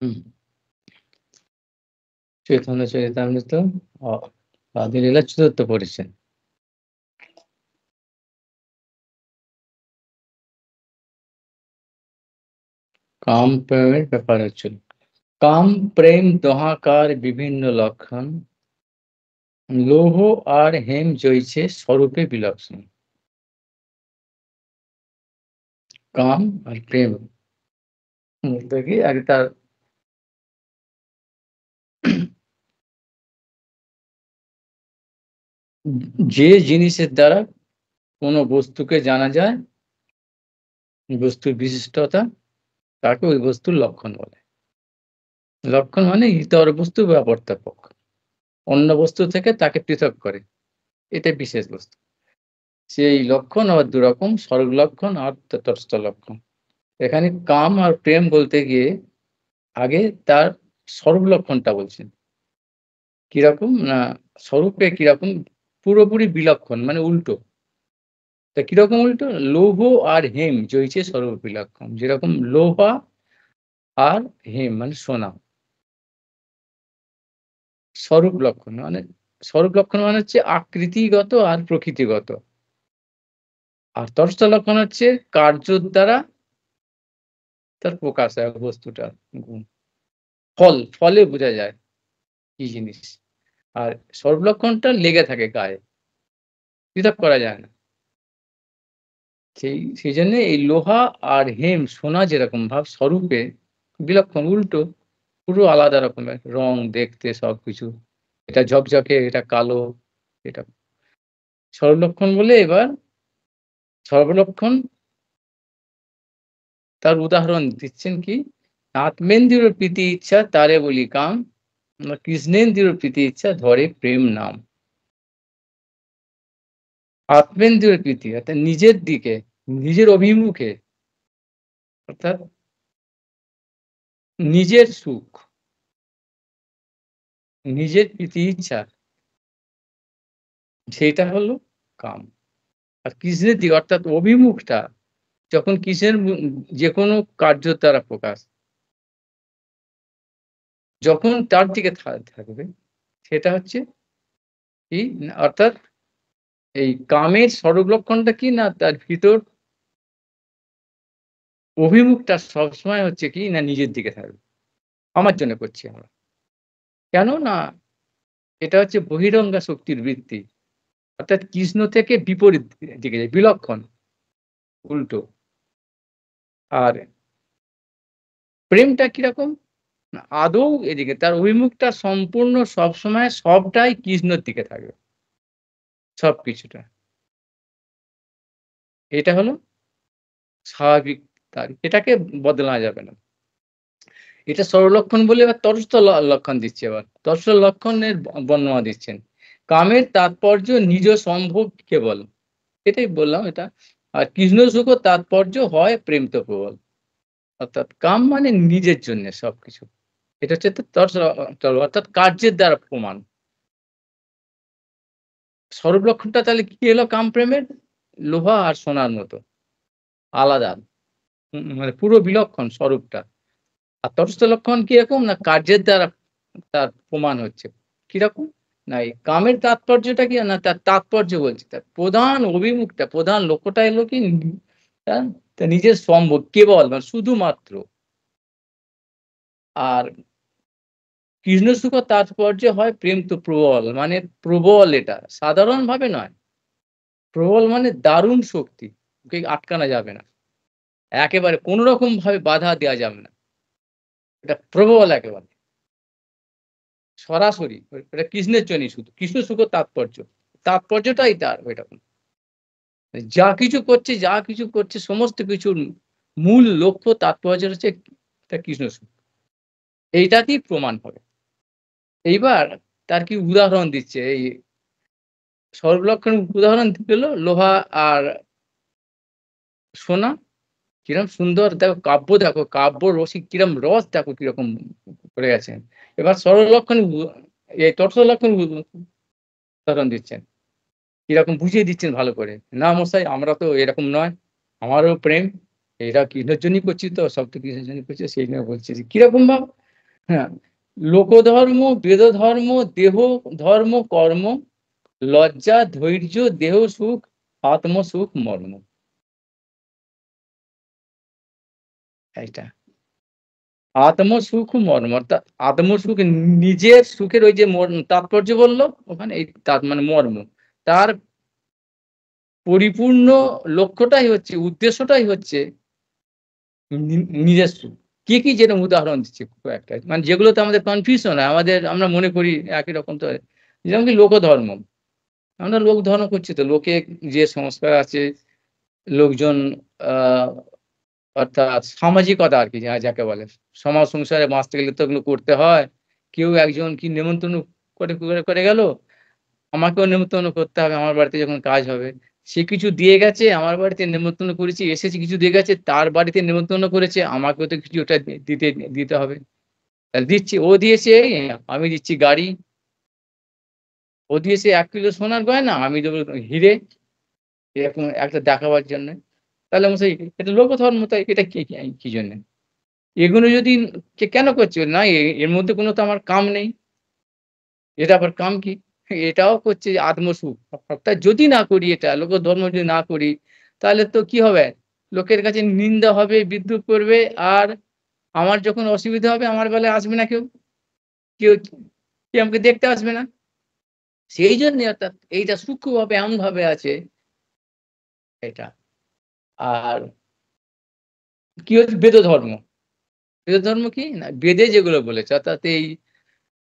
হুম। চৈতন্য চরিতামৃত অ আদিলীলা ৪র্থ পড়েছেন। কাম প্রেমের ব্যাপার হচ্ছিল। কাম প্রেম দহাকার বিভিন্ন লক্ষণ, লৌহ আর হেম জৈছে স্বরূপে বিলক্ষণ। কাম আর প্রেম বলতে কি আগে তার যে জিনিসের দ্বারা কোন বস্তুকে জানা যায়, বস্তুর বিশিষ্টতা, তাকে ওই বস্তুর লক্ষণ বলে। লক্ষণ মানে ইতর বস্তু বা অপর্যাপক। অন্য বস্তু থেকে তাকে পৃথক করে। এটাই বিশেষ বস্তু। সেই লক্ষণ আবার ২ রকম, সরল লক্ষণ আর তটস্থ লক্ষণ। এখানে কাম আর প্রেম বলতে গিয়ে আগে তার স্বরূপ লক্ষণটা বলছেন। কিরকম? না স্বরূপে কিরকম? পুরোপুরি বিলক্ষণ মানে উল্টো। তা কিরকম উল্টো? লৌহ আর হেম জৈছে স্বরূপ বিলক্ষণ। যেরকম লোহা আর হেম মানে সোনা। স্বরূপ লক্ষণ মানে স্বরূপ লক্ষণ মানে হচ্ছে আকৃতিগত আর প্রকৃতিগত। আর তটস্থ লক্ষণ হচ্ছে কার্যর দ্বারা তার প্রকাশ হয় বস্তুটার গুণ। ফলে বোঝা যায় কি জিনিস। আর স্বরূপ লক্ষণটা লেগে থাকে গায়ে। পৃথক করা যায় না। সেইজন্য এই লোহা আর হেম, সোনা যেরকম ভাব স্বরূপে বিলক্ষণ উল্টো, পুরো আলাদা রকমের রং, দেখতে সবকিছু। এটা ঝকঝকে, এটা কালো, এটা সর্বলক্ষণ বলে এবার সর্বলক্ষণ তার উদাহরণ দিচ্ছেন কি? আত্মেন্দ্রিয় প্রীতি ইচ্ছা তারে বলি কাম, কৃষ্ণেন্দ্রিয় প্রীতি ইচ্ছা ধরে প্রেম নাম। আত্মেন্দ্রিয় প্রীতি অর্থাৎ নিজের দিকে, নিজের অভিমুখে, অর্থাৎ নিজের সুখ, নিজের প্রীতি ইচ্ছা, সেইটা হলো কাম। আর কৃষ্ণের দিকে অর্থাৎ অভিমুখটা যখন কৃষ্ণের যেকোনো কার্যের দ্বারা প্রকাশ, যখন তার দিকে থাকবে সেটা হচ্ছে কি? না অর্থাৎ এই কামের স্বরূপ লক্ষণটা কি? না তার ভিতর অভিমুখটা সবসময় হচ্ছে কি? না নিজের দিকে থাকবে। আমার জন্য করছি আমরা। কেন? না এটা হচ্ছে বহিরঙ্গা শক্তির বৃত্তি। অর্থাৎ কৃষ্ণ থেকে বিপরীত দিকে যায়, বিলক্ষণ, উল্টো। আর প্রেমটা কিরকম? না আদৌ এদিকে তার অভিমুখটা সম্পূর্ণ সবসময় সবটাই কৃষ্ণর দিকে থাকবে। সবকিছুটা। এটা হলো স্বাভাবিক তার। এটাকে বদলানো যাবে না। এটা সরলক্ষণ বলে এবার তটস্থ লক্ষণ দিচ্ছে এবার। তটস্থ লক্ষণের বর্ণনা দিচ্ছেন। কামের তাৎপর্য নিজ সম্ভোগ কেবল। এটাই বললাম এটা। আর কৃষ্ণ সুখ তাৎপর্য হয় প্রেম তো প্রবল। অর্থাৎ কাম মানে নিজের জন্যে সবকিছু। এটা হচ্ছে অর্থাৎ কার্যের দ্বারা প্রমাণ। স্বরূপ লক্ষণটা তাহলে কি এলো কাম প্রেমের? লোহা আর সোনার মতো আলাদা। মানে পুরো বিলক্ষণ স্বরূপটা। আর তটস্থ লক্ষণ কিরকম? না কার্যের দ্বারা তার প্রমাণ হচ্ছে। কিরকম? না এই কামের তাৎপর্যটা কি? না তার তাৎপর্য বলছি। তার প্রধান অভিমুখটা, প্রধান লক্ষ্যটা হলো কি? তার তার নিজের সম্ভোগ কেবল মানে শুধুমাত্র। আর কৃষ্ণ সুখ তাৎপর্য হয় প্রেম তো প্রবল। মানে প্রবল এটা। সাধারণভাবে নয়। প্রবল মানে দারুণ শক্তি। ওকে আটকানো যাবে না। একেবারে কোন রকম ভাবে বাধা দেয়া যাবে না। এটা প্রবল একেবারে। সরাসরি ওটা কৃষ্ণের জন্যই শুধু। কৃষ্ণ সুখ তাৎপর্য। তাৎপর্যটাই তার ঐরকম। যা কিছু করছে সমস্ত কিছুর মূল লক্ষ্য তাৎপর্য হচ্ছে তার কৃষ্ণ সুখ। এইটাতেই প্রমাণ হবে। এইবার তার কি উদাহরণ দিচ্ছে এই সর্বলক্ষণ উদাহরণ দিল লোহা আর সোনা কিরম সুন্দর দেখো কাব্য রসিক কিরম রস দেখো কিরকম করে গেছেন। এবার সরলক্ষণ এই তটস্থ লক্ষণ উদাহরণ দিচ্ছেন। কিরকম বুঝিয়ে দিচ্ছেন ভালো করে। না মশাই আমরা তো এরকম নয়। আমারও প্রেম। এটা কৃষ্ণের জন্যই করছি তো, সব তো কৃষ্ণের জন্যই করছি। সেই জন্য বলছি যে কিরকম ভাব? হ্যাঁ, লোকধর্ম, বেদধর্ম, দেহ ধর্ম, কর্ম, লজ্জা, ধৈর্য, দেহ সুখ, আত্মসুখ, মর্ম। এইটা আত্মসুখ মর্ম, অর্থাৎ আত্মসুখ, নিজের সুখের ওই যে তাৎপর্য বললো ওখানে, এই মানে মর্ম, তার পরিপূর্ণ লক্ষ্যটাই হচ্ছে, উদ্দেশ্যটাই হচ্ছে নিজের সুখ। কি কি যেরকম উদাহরণ দিচ্ছি কয়েকটা, মানে যেগুলোতে আমাদের কনফিউশন হয়, আমাদের আমরা মনে করি একই রকম, তো যেমন কি লোকধর্ম, আমরা লোক ধর্ম করছি, তো লোকে যে সংস্কার আছে, লোকজন আহ অর্থাৎ সামাজিকতা আরকি, যাকে বলে। সমাজ সংসারে বাঁচতে গেলে তো এগুলো করতে হয়। কেউ একজন কি নেমন্তন্ন করে গেল, আমাকেও নেমন্তন্ন করতে হবে আমার বাড়িতে যখন কাজ হবে। সে কিছু দিয়ে গেছে, আমার বাড়িতে নেমন্তন্ন করেছি, এসেছি কিছু দিয়ে গেছে, তার বাড়িতে নেমন্তন্ন করেছে, আমাকেও তো কিছু ওটা দিতে হবে। তাহলে দিচ্ছি, ও দিয়েছে এই, আমি দিচ্ছি গাড়ি, ও দিয়েছে ১ কিলো সোনার গয়না, আমি দেবো হিরে, এরকম একটা দেখাবার জন্যে। তাহলে মশাই এটা লোকধর্ম, তাই এটা কি জন্যে? এগুলো যদি কেন করছি? না, এর মধ্যে কোনো তো আমার কাম নেই। এটা আবার কাম কি? এটাও করছে যে আত্মসুখ। অর্থাৎ যদি না করি এটা, লোকধর্ম যদি না করি, তাহলে তো কি হবে? লোকের কাছে নিন্দা হবে, বিদ্রূপ করবে, আর আমার যখন অসুবিধা হবে আমার বেলায় আসবে না কেউ। কেউ কেউ আমাকে দেখতে আসবে না। সেই জন্যে অর্থাৎ এইটা সূক্ষ্মভাবে এমনভাবে আছে এটা। আর কি হচ্ছে বেদধর্ম? বেদধর্ম কি? না, বেদে যেগুলো বলেছে, অর্থাৎ এই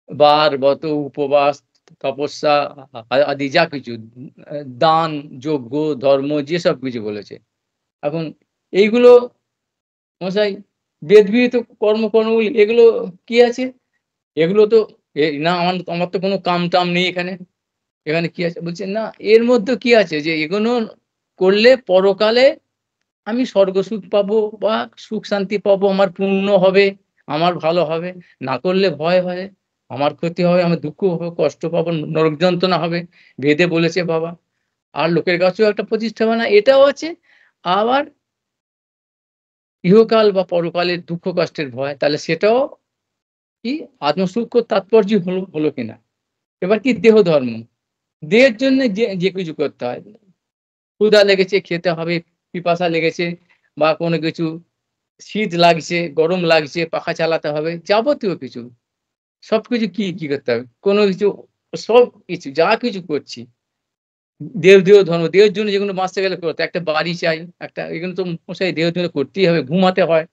বার, ব্রত, উপবাস, তপস্যা আদি যা কিছু, দান, যজ্ঞ, ধর্ম, যেসব কিছু বলেছে। এখন এইগুলো মশাই বেদবিহিত কর্মগুলি, এগুলো কি আছে? এগুলো তো না, আমার তো কোনো কাম-টাম নেই এখানে। এখানে কি আছে? বলছে না, এর মধ্যে কি আছে যে এগুলো করলে পরকালে আমি স্বর্গসুখ পাবো বা সুখ শান্তি পাবো, আমার পুণ্য হবে, আমার ভালো হবে। না করলে ভয় হয়, আমার ক্ষতি হবে, আমার দুঃখ হবে, কষ্ট পাবো, নরক যন্ত্রণা হবে। বেদে বলেছে বাবা। আর লোকের কাছেও একটা প্রতিষ্ঠা বানা, এটাও আছে। আবার ইহকাল বা পরকালের দুঃখ কষ্টের ভয়, তাহলে সেটাও কি আত্মসুখ তাৎপর্য হলো কিনা। এবার কি দেহ ধর্ম, দেহের জন্য যে কিছু করতে হয়। ক্ষুধা লেগেছে, খেতে হবে, পিপাসা লেগেছে, বা কোনো কিছু, শীত লাগছে, গরম লাগছে, পাখা চালাতে হবে, যাবতীয় কিছু। সবকিছু কি করতে হবে? কোনো কিছু, সবকিছু যা কিছু করছি, দেহ ধর্ম, দেহের জন্য যেগুলো বাঁচতে গেলে করতে, একটা বাড়ি চাই, একটা এগুলো তো মশাই দেহের জন্য করতেই হবে, ঘুমাতে হয়,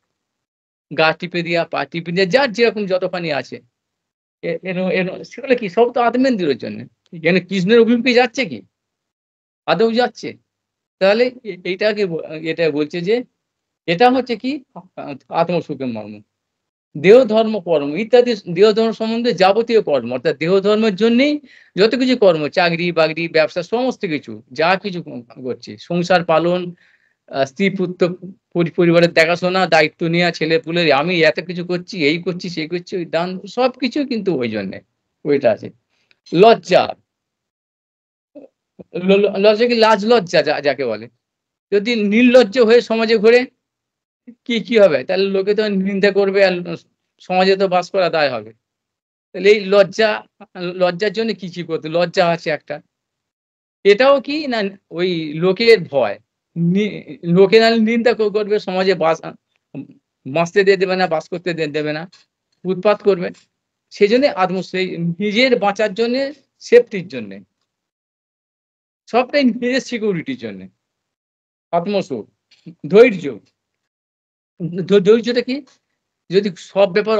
গা টিপে দেয়া, পা টিপে দেয়া, যার যেরকম যতখানি আছে। এ এর এর সেগুলো কি সব তো আত্মেন্দ্রিয়ের জন্যে। এখানে কৃষ্ণের অভিমুখে যাচ্ছে কি? আদৌ যাচ্ছে? তাহলে এইটাকে এটা বলছে যে এটা হচ্ছে কি আত্মসুখের মর্ম। দেহ ধর্ম কর্ম ইত্যাদি, দেহ ধর্ম সম্বন্ধে যাবতীয় কর্ম, অর্থাৎ দেহ ধর্মের জন্যেই যত কিছু কর্ম, চাকরি বাকরি, ব্যবসা, সমস্ত কিছু যা কিছু করছি, সংসার পালন, স্ত্রী পুত্র, পরিবারের দেখাশোনা, দায়িত্ব নেওয়া, ছেলেপুলের, আমি এত কিছু করছি, এই করছি, সেই করছি, ওই দান, সবকিছু কিন্তু ওই জন্যে ওইটা আছে। লজ্জা, লজ্জা কি? লাজ লজ্জা যাকে বলে। যদি নির্লজ্জ হয়ে সমাজে ঘোরে, কি হবে? তাহলে লোকে তো নিন্দা করবে, আর সমাজে তো বাস করা দায় হবে। তাহলে এই লজ্জার জন্য কি করতে? লজ্জা আছে একটা। এটাও কি না, ওই লোকের ভয়। নি লোকে নাহলে নিন্দা করবে, সমাজে বাঁচতে দেবে না, বাস করতে দেবে না, উৎপাত করবে। সেজন্যে সেই নিজের বাঁচার জন্যে, সেফটির জন্যে, সবটাই নিজের সিকিউরিটির জন্যে। আত্মসুখ, ধৈর্য। ধৈর্যটা কি? যদি সব ব্যাপার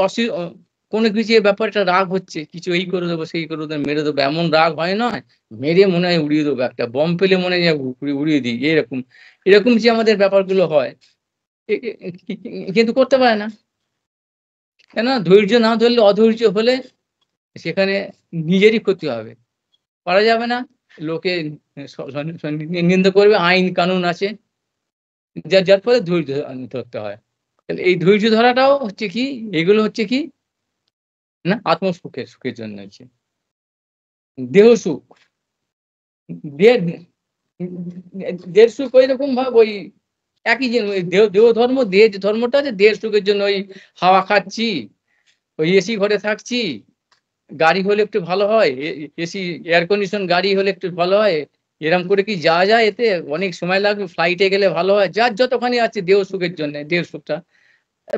কোনো কিছু ব্যাপারে একটা রাগ হচ্ছে, কিছু এই করে দেবো, সেই করে দেবো, মেরে দেবো, এমন রাগ হয় নয়? মেরে মনে হয় উড়িয়ে দেবো, একটা বম পেলে মনে হয় উড়িয়ে দিই, এরকম। এরকম যে আমাদের ব্যাপারগুলো হয়, এ এ এ কি কিন্তু করতে পারে না। কেন? ধৈর্য না ধরলে, অধৈর্য হলে সেখানে নিজেরই ক্ষতি হবে। পারা যাবে না। লোকে স স নিন্দা করবে, আইন কানুন আছে। যার ফলে ধৈর্য ধরতে হয়। তাহলে এই ধৈর্য ধরাটাও হচ্ছে কি, এগুলো হচ্ছে কি না, সুখের জন্য হচ্ছে। দেহ সুখ, দেহের দেহের সুখ ঐরকম ভাবে ওই একই জিনিস, ওই দেহ ধর্ম, দেহের যে ধর্মটা আছে, দেহের সুখের জন্য ওই হাওয়া খাচ্ছি, ওই এসি ঘরে থাকছি, গাড়ি হলে একটু ভালো হয়, এসি এয়ার কন্ডিশন গাড়ি হলে একটু ভালো হয়, এরম করে কি যাওয়া যায় এতে? অনেক সময় লাগবে, ফ্লাইটে গেলে ভালো হয়। যার যতখানি আছে দেহ সুখের জন্যে, দেহের সুখটা।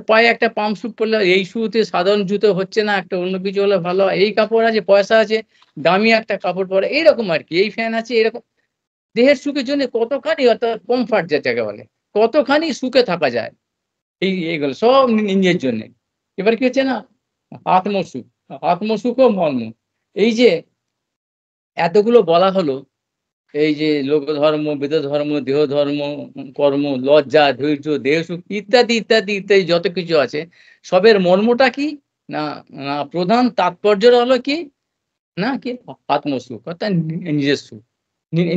পায়ে একটা পাম্প স্যুট পরলে এই শুতে সাধারণ জুতো হচ্ছে না, একটা অন্য কিছু হলে ভালো হয়। এই কাপড় আছে, পয়সা আছে, দামি একটা কাপড় পরে, এইরকম আরকি। এই ফ্যান আছে, এরকম। দেহের সুখের জন্য কতখানি, অর্থাৎ কমফর্ট যেটাকে বলে, কতখানি সুখে থাকা যায়। এইগুলো সব নিজের জন্যে। এবার কি হচ্ছে না, আত্মসুখ, আত্মসুখ ও মর্ম। এই যে এতগুলো বলা হলো, এই যে লোকধর্ম, বেদধর্ম, দেহধর্ম, কর্ম, লজ্জা, ধৈর্য, দেহসুখ ইত্যাদি, ইত্যাদি, ইত্যাদি যত কিছু আছে, সবের মর্মটা কি? না, না প্রধান তাৎপর্যটা হলো কি? না কি? আত্মসুখ, অর্থাৎ নিজের সুখ।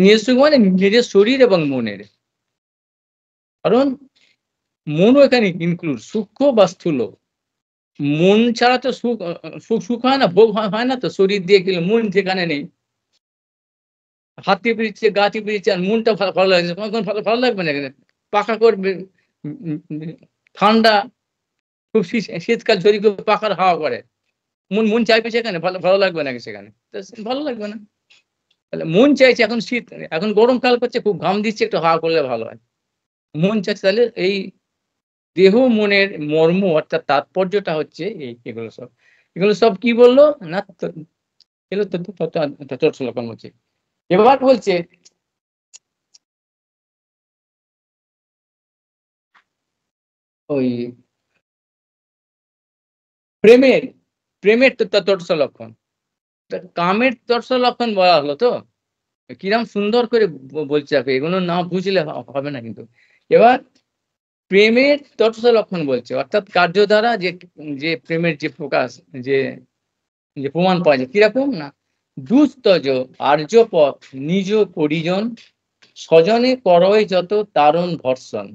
নিজের সুখ মানে নিজের শরীর এবং মনের। কারণ মনও এখানে ইনক্লুড, সূক্ষ্ম বা স্থূল। মন ছাড়া তো সুখ সুখ হয় না, ভোগ হয় না তো। শরীর দিয়ে গেলে মন যেখানে নেই, হাত টিপে দিচ্ছে, গা টিপে দিচ্ছে, আর মনটা ভালো লাগছে। কখন ভালো ভালো লাগবে না কেন? পাখা করবে, উম উম উম ঠান্ডা, খুব শীতকাল ঝড়ি খুব পাখার হাওয়া করে। মন মন চাইবে সেখানে? ভালো ভালো লাগবে নাকি সেখানে? তো ভালো লাগবে না। তাহলে মন চাইছে, এখন শীত, এখন গরমকাল করছে, খুব ঘাম দিচ্ছে, একটু হাওয়া করলে ভালো হয়। মন চাচ্ছে, তাহলে এই দেহ মনের মর্ম, অর্থাৎ তাৎপর্যটা হচ্ছে এই, এগুলো সব। এগুলো সব কি বললো? না এগুলো তৎসলকন বলছে। এবার বলছে ওই প্রেমের, প্রেমের তৎস লক্ষণ। কামের তৎস লক্ষণ বলা হলো তো। কিরম সুন্দর করে বলছে আপনি, এগুলো না বুঝলে হবে না কিন্তু। এবার প্রেমের তৎস লক্ষণ বলছে, অর্থাৎ কার্য দ্বারা যে, যে প্রেমের যে প্রকাশ, যে, যে প্রমাণ পাওয়া যায় কিরকম না, দুস্তজ আর্যপথ নিজ পরিজন, স্বজনে করয় যত তারণ ভর্ষণ,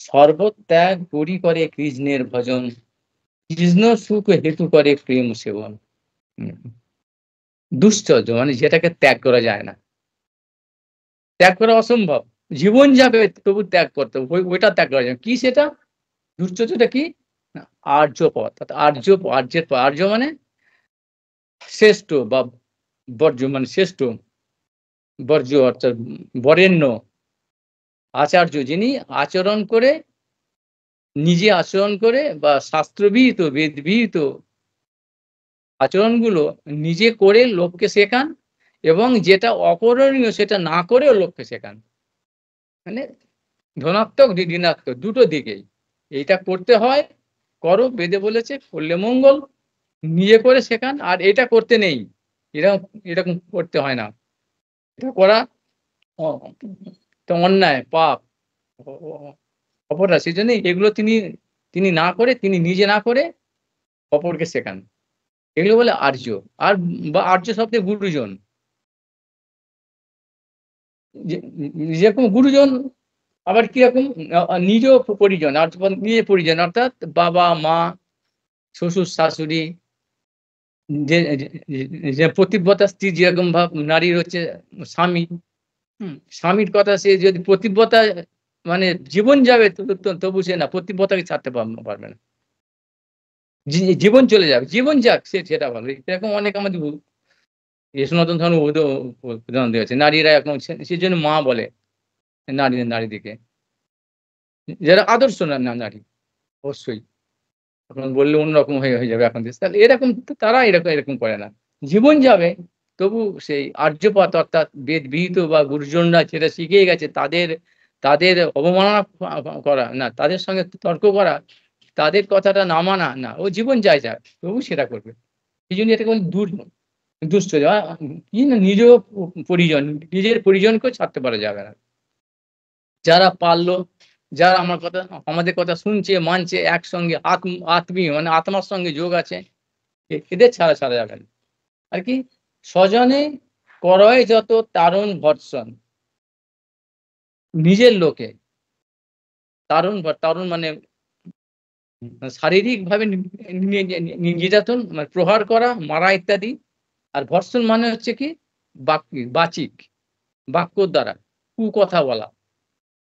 সর্বত্যাগ করি করে কৃষ্ণের ভজন, কৃষ্ণ সুখ হেতু করে প্রেম সেবন। হুম। দুশ্চর্য মানে যেটাকে ত্যাগ করা যায় না, ত্যাগ করা অসম্ভব। জীবন যাবে তবু ত্যাগ করতে হবে, ওইটা ত্যাগ করা যায় না। কি সেটা? দুশ্চর্যটা কি? না, আর্য পথ, অর্থাৎ আর্যের পথ। আর্য মানে শ্রেষ্ঠ, বা বর্জ্য মানে শ্রেষ্ঠ, বর্জ্য অর্থাৎ বরেণ্য, আচার্য, যিনি আচরণ করে, নিজে আচরণ করে, বা শাস্ত্রবিহিত বেদবিহিত আচরণগুলো নিজে করে লোককে শেখান, এবং যেটা অকরণীয় সেটা না করেও লোককে শেখান। মানে ধনাত্মক ঋণাত্মক দুটো দিকেই। এইটা করতে হয়, করো, বেদে বলেছে, করলে মঙ্গল। নিজে করে শেখান, আর এটা করতে নেই, এরকম এরকম করতে হয় না, এটা করা অ তো অন্যায়, পাপ, অ অ অপরাধ। সেজন্যই এগুলো তিনি, তিনি না করে, তিনি নিজে না করে অপরকে শেখান। এগুলো বলে আর্য। আর বা আর্য শব্দে গুরুজন। যে যেরকম গুরুজন, আবার কিরকম নিজ পরিজন, অর্থাৎ নিজের পরিজন, অর্থাৎ বাবা, মা, শ্বশুর-শাশুড়ি, যে যে পতিব্রতা স্ত্রী যেরকম ভাব নারীর হচ্ছে স্বামী, স্বামীর কথা সে যদি পতিব্রতা, মানে জীবন যাবে তবু সে না পতিব্রতাকে ছাড়তে পারবে না। জীবন চলে যাবে, জীবন যাক, সে সেটা ভালো। এরকম অনেক আমাদের এই সনাতন ধর্ম উদাহরণ দেওয়া আছে। নারীরা এখন সেজন্য মা বলে নারীদিকে। যারা আদর্শ নারী, অবশ্যই। এখন বললে অন্যরকম হয়ে যাবে এখন দেশ। তাহলে এরকম তারা এরকম করে না। জীবন যাবে, তবু সেই আর্যপথ, অর্থাৎ বেদ বিহিত বা গুরুজনরা যেটা শিখিয়ে গেছে, তাদের, তাদের অবমাননা করা না, তাদের সঙ্গে তর্ক করা, তাদের কথাটা না মানা না, ও জীবন যায় যাক, তবু সেটা করবে। এইজন্য এটাকে বলে দুশ্চর্য। কি না, নিজ পরিজন, নিজের পরিজনকেও ছাড়তে পারা যাবে না। যারা পারল, যারা আমার কথা, আমাদের কথা শুনছে, মানছে, একসঙ্গে আত্মীয় মানে আত্মার সঙ্গে যোগ আছে, এদের ছাড়া যাবে না। আর কি? স্বজনে করয় যত তারণ ভর্ৎসন, নিজের লোকে তারণ মানে শারীরিকভাবে নির্যাতন, মানে প্রহার করা, মারা ইত্যাদি। আর ভর্ৎসন মানে হচ্ছে কি? বাচিক, বাক্যর দ্বারা কুকথা বলা,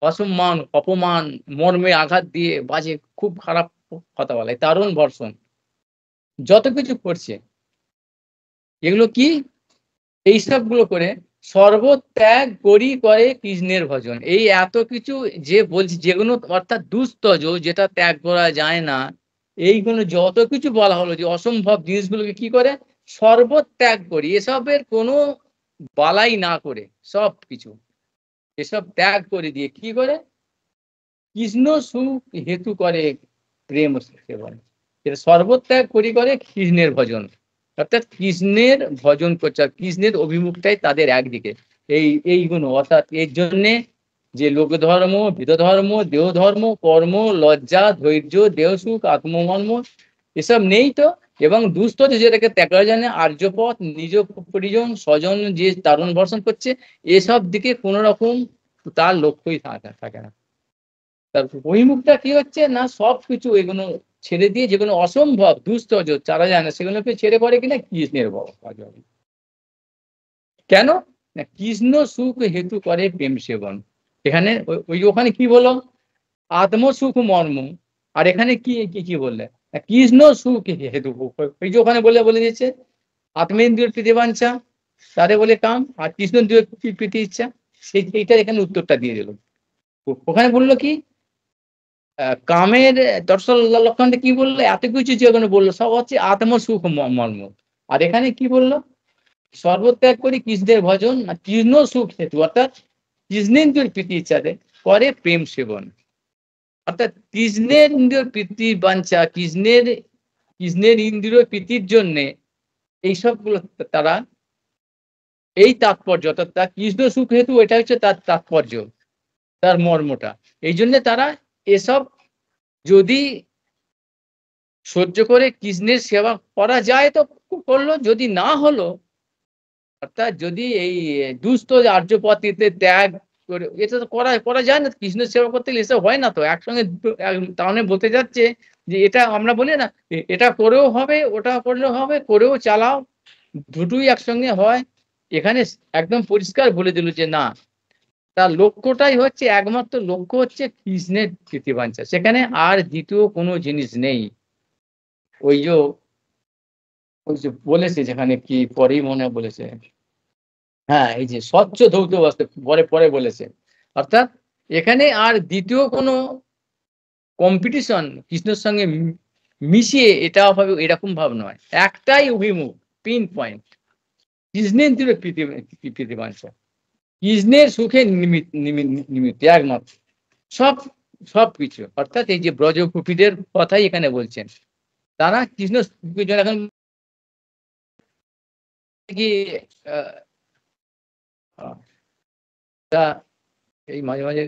অসম্মান, অপমান, মর্মে আঘাত দিয়ে, বাজে, খুব খারাপ কথা বলে, তারুণ বর্ষণ যত কিছু করছে এগুলো কি, এইসবগুলো করে সর্বত্যাগ করি করে কৃষ্ণের ভজন। এই এত কিছু যে বলছি যেগুলো অর্থাৎ দুস্তজ, যেটা ত্যাগ করা যায় না, এইগুলো যত কিছু বলা হলো যে অসম্ভব জিনিসগুলোকে কি করে সর্বত্যাগ করি, এসবের কোনো বালাই না করে সব কিছু এসব ত্যাগ করে দিয়ে কি করে কৃষ্ণ সুখ হেতু করে প্রেম সেবন। এটা সর্বত্যাগ করি করে কৃষ্ণের ভজন, অর্থাৎ কৃষ্ণের ভজন করছে, কৃষ্ণের অভিমুখটাই তাদের একদিকে। এইগুলো অর্থাৎ এর জন্যে যে লোক ধর্ম, ভীত ধর্ম, দেহ ধর্ম, কর্ম, লজ্জা, ধৈর্য, দেহ সুখ, আত্মমর্ম এসব নেই তো। এবং দুস্থ যেটাকে ত্যাগ করা জানে, আর্যপথ, নিজ পরিজন, স্বজন যে তারুণ বর্ষণ করছে, এসব দিকে কোন রকম তার লক্ষ্যই থাকে না। তার অভিমুখটা কি হচ্ছে না, সবকিছু এগুলো ছেড়ে দিয়ে যেগুলো অসম্ভব দুস্তজ চারা যায় না সেগুলোকে ছেড়ে পড়ে কিনা কৃষ্ণের কাজ হবে। কেন না, কৃষ্ণ সুখ হেতু করে প্রেম সেবন। এখানে ওই ওখানে কি বললো আত্মসুখ মর্ম, আর এখানে কি কি কি বললে কৃষ্ণ সুখ হেতু, ওই যে ওখানে বলে দিয়েছে আত্মেন্দ্রিয় প্রীতিবাঞ্ছা তারে বলে কাম, আর কৃষ্ণেন্দ্রিয় প্রীতি ইচ্ছা, সেইটা এখানে উত্তরটা দিয়ে দিল। ওখানে বললো কি কামের দর্শন লক্ষণটা কি বললো, এত কিছু যেগুলো বললো সব হচ্ছে আত্মসুখ মর্ম। আর এখানে কি বললো সর্বত্যাগ করি কৃষ্ণের ভজন, আর কৃষ্ণ সুখ হেতু অর্থাৎ কৃষ্ণেন্দ্রিয় প্রীতি ইচ্ছাতে করে প্রেম সেবন। অর্থাৎ কৃষ্ণের ইন্দ্রিয় প্রীতি বাঞ্ছা, কৃষ্ণের ইন্দ্রিয় প্রীতির জন্যে এইসবগুলো তারা, এই তাৎপর্য অর্থাৎ তার কৃষ্ণ সুখ হেতু, এটা হচ্ছে তার তাৎপর্য, তার মর্মটা। এই জন্য তারা এসব যদি সহ্য করে কৃষ্ণের সেবা করা যায় তো করলো, যদি না হলো অর্থাৎ যদি এই দুস্থ আর্যপথিতে ত্যাগ করে, এটা তো করা যায় না, কৃষ্ণের সেবা করতে গেলে এসব হয় না তো একসঙ্গে। তাহলে বলতে যাচ্ছে যে এটা আমরা বলি না এটা করেও হবে ওটা করলেও হবে, করেও চালাও, দুটোই একসঙ্গে হয়। এখানে একদম পরিষ্কার বলে দিল যে না, তার লক্ষ্যটাই হচ্ছে একমাত্র লক্ষ্য হচ্ছে কৃষ্ণের প্রীতিবাঞ্ছা, সেখানে আর দ্বিতীয় কোনো জিনিস নেই। ওই যে বলেছে যেখানে কি পরেই মনে বলেছে, হ্যাঁ এই যে স্বচ্ছ ধৌত বস্ত্র পরে পরে বলেছে, অর্থাৎ এখানে আর দ্বিতীয় কোনো কম্পিটিশন কৃষ্ণের সঙ্গে মিশিয়ে এটা হবে এরকম ভাব নয়, একটাই অভিমুখ, পিন পয়েন্ট, কৃষ্ণের দিকে প্রীতিবাঞ্ছা, কৃষ্ণের সুখে নিমিত্ত একমাত্র সব সবকিছু। অর্থাৎ এই যে ব্রজগোপীদের কথাই এখানে বলছেন, তারা কৃষ্ণ এখন কি এই মাঝে মাঝে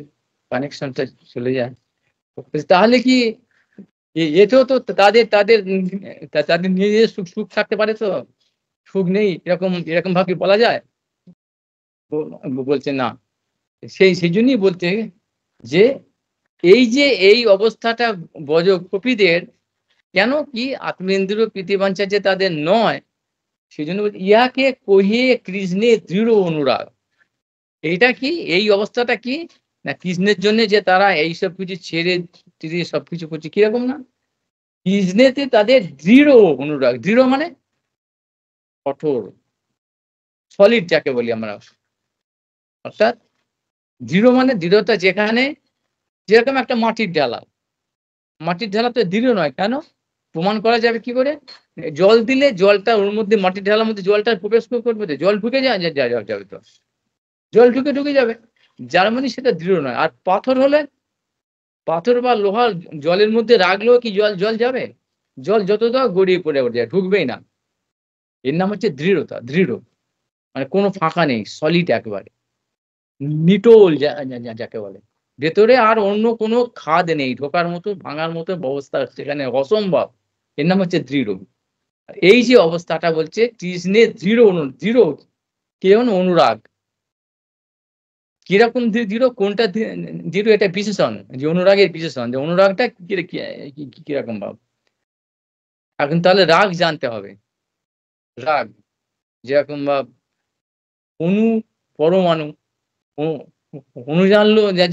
কানেকশনটা চলে যায়, তাহলে কি এতেও তো তাদের তাদের তাদের নিজেদের সুখ সুখ থাকতে পারে তো, সুখ নেই এরকম এরকম ভাবে বলা যায়? বলছে না, সেই জন্যই বলতে যে এই যে এই অবস্থাটা ব্রজগোপীদের, কেন কি আত্মেন্দ্রিয় প্রীতিবাঞ্ছা যে তাদের নয়, সেই জন্য ইহাকে কহিয়ে কৃষ্ণের দৃঢ় অনুরাগ। এইটা কি এই অবস্থাটা কি না, কৃষ্ণের জন্য যে তারা এইসব কিছু ছেড়ে সবকিছু করছে কিরকম না, কৃষ্ণেতে তাদের দৃঢ় অনুরাগ, দৃঢ় মানে কঠোর, সলিড যাকে বলি আমরা, অর্থাৎ দৃঢ় মানে দৃঢ়তা, যেখানে যেরকম একটা মাটির ঢালা তো দৃঢ় নয়, কেন প্রমাণ করা যাবে কি করে, জল দিলে জলটা ওর মধ্যে মাটির ঢালার মধ্যে জলটা প্রবেশ করবে তো জল ঢুকে যাবে তো, জল ঢুকে যাবে, যার মানে সেটা দৃঢ় নয়। আর পাথর হলে, পাথর বা লোহার জলের মধ্যে রাখলেও কি জল যাবে, জল যত দাও গড়িয়ে পড়ে যায়, ঢুকবেই না। এর নাম হচ্ছে দৃঢ়তা, দৃঢ় মানে কোনো ফাঁকা নেই, সলিড একেবারে নিটোল যাকে বলে, ভেতরে আর অন্য কোনো খাদ নেই, ঢোকার মতো ভাঙার মতো ব্যবস্থা সেখানে অসম্ভব, এর নাম হচ্ছে দৃঢ়। এই যে অবস্থাটা বলছে কৃষ্ণের দৃঢ় কেমন অনুরাগ, কিরকম দৃঢ়, কোনটা দৃঢ়, এটা বিশেষণ, যে অনুরাগের বিশেষণ, যে অনুরাগটা কিরকম ভাব। এখন তাহলে রাগ জানতে হবে, রাগ যেরকম ভাব অণু পরমাণু,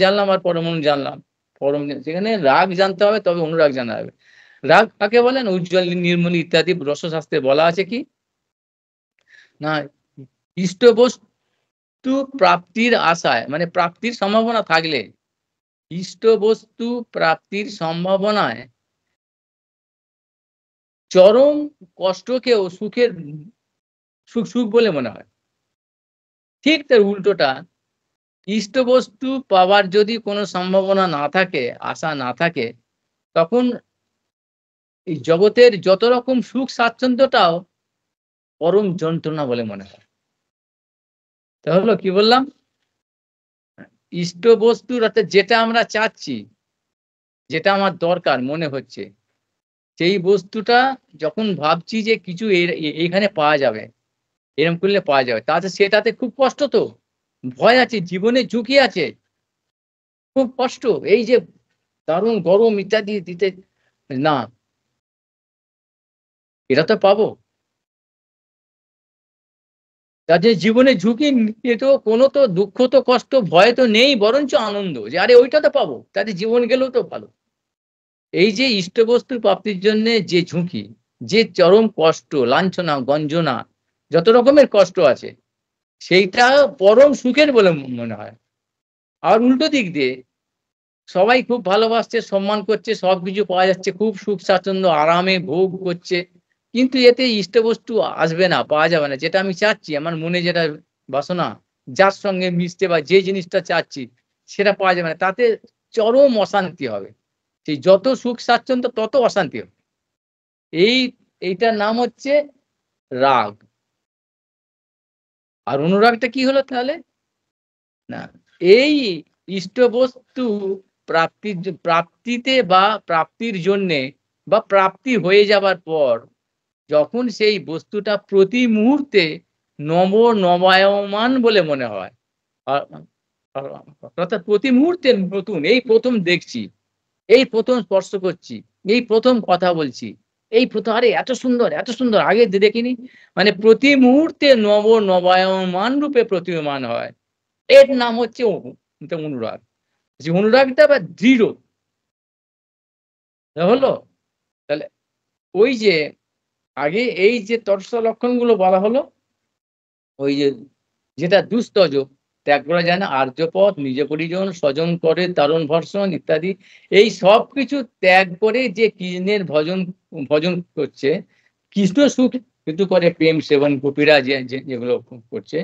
জানলাম আর পরমাণু জানলাম, সেখানে রাগ জানতে হবে তবে অনুরাগ জানা যাবে। রাগ কাকে বলেন? উজ্জ্বল, নির্মল ইত্যাদি রসশাস্ত্রে বলা আছে কি? না, ইষ্ট বস্তু প্রাপ্তির আশায় মানে প্রাপ্তির সম্ভাবনা থাকলে, ইষ্ট বস্তু প্রাপ্তির সম্ভাবনায় চরম কষ্টকেও সুখের সুখ বলে মনে হয়। ঠিক তার উল্টোটা, ইষ্ট বস্তু পাওয়ার যদি কোনো সম্ভাবনা না থাকে, আশা না থাকে, তখন এই জগতের যত রকম সুখ স্বাচ্ছন্দ্যটাও পরম যন্ত্রণা বলে মনে হয়। তাহলে কি বললাম? ইষ্ট বস্তুর অর্থাৎ যেটা আমরা চাচ্ছি, যেটা আমার দরকার মনে হচ্ছে, সেই বস্তুটা যখন ভাবছি যে কিছু এইখানে পাওয়া যাবে, এরম করলে পাওয়া যাবে। তাতে সেটাতে খুব কষ্ট তো। ভয় আছে, জীবনে ঝুঁকি আছে। খুব কষ্ট। এই যে দারুণ গরম ইত্যাদি দিতে না, এটা তো পাবো। কাজেই জীবনে ঝুঁকি নিয়ে তো কোনো তো দুঃখ তো কষ্ট ভয় তো নেই, বরঞ্চ আনন্দ যে আরে ওইটা তো পাবো। তাতে জীবন গেলেও তো ভালো। এই যে ইষ্টবস্তু প্রাপ্তির জন্যে যে ঝুঁকি, যে চরম কষ্ট, লাঞ্ছনা, গঞ্জনা যত রকমের কষ্ট আছে, সেইটা পরম সুখের বলে মনে হয়। আর উল্টো দিক দিয়ে সবাই খুব ভালোবাসছে, সম্মান করছে, সবকিছু পাওয়া যাচ্ছে, খুব সুখ স্বাচ্ছন্দ্য আরামে ভোগ করছে। কিন্তু এতে ইষ্টবস্তু আসবে না, পাওয়া যাবে না। যেটা আমি চাচ্ছি, আমার মনে যেটা বাসনা, যার সঙ্গে মিশতে বা যে জিনিসটা চাচ্ছি, সেটা পাওয়া যাবে না। তাতে চরম অশান্তি হবে। সেই যত সুখ স্বাচ্ছন্দ্য তত অশান্তি হবে। এই এইটার নাম হচ্ছে রাগ। আর অনুরাগটা কি হলো তাহলে? না, এই ইষ্টবস্তু প্রাপ্তিতে বা প্রাপ্তির জন্যে বা প্রাপ্তি হয়ে যাবার পর যখন সেই বস্তুটা প্রতি মুহূর্তে নবায়মান বলে মনে হয়। আ আ অর্থাৎ প্রতি মুহূর্তে নতুন। এই ১ম দেখছি, এই ১ম স্পর্শ করছি, এই ১ম কথা বলছি, এই ১ম আরে এত সুন্দর, এত সুন্দর আগে দেখিনি। মানে প্রতি মুহূর্তে নবায়মান রূপে প্রতীয়মান হয়। এর নাম হচ্ছে এটা অনুরাগ। যে অনুরাগটা আবার দৃঢ়। হলো? তাহলে ওই যে আগে এই যে তটস্থ লক্ষণগুলো বলা হলো, ওই যে যেটা দুস্তজ, ত্যাগ করা যায় না, আর্যপথ, নিজ পরিজন, স্বজন করে তারণ ভর্ষণ ইত্যাদি। এই সবকিছু ত্যাগ করে যে কৃষ্ণের ভজন করছে, কৃষ্ণ সুখ কিন্তু করে প্রেম সেবন গোপীরা যেগুলো করছে।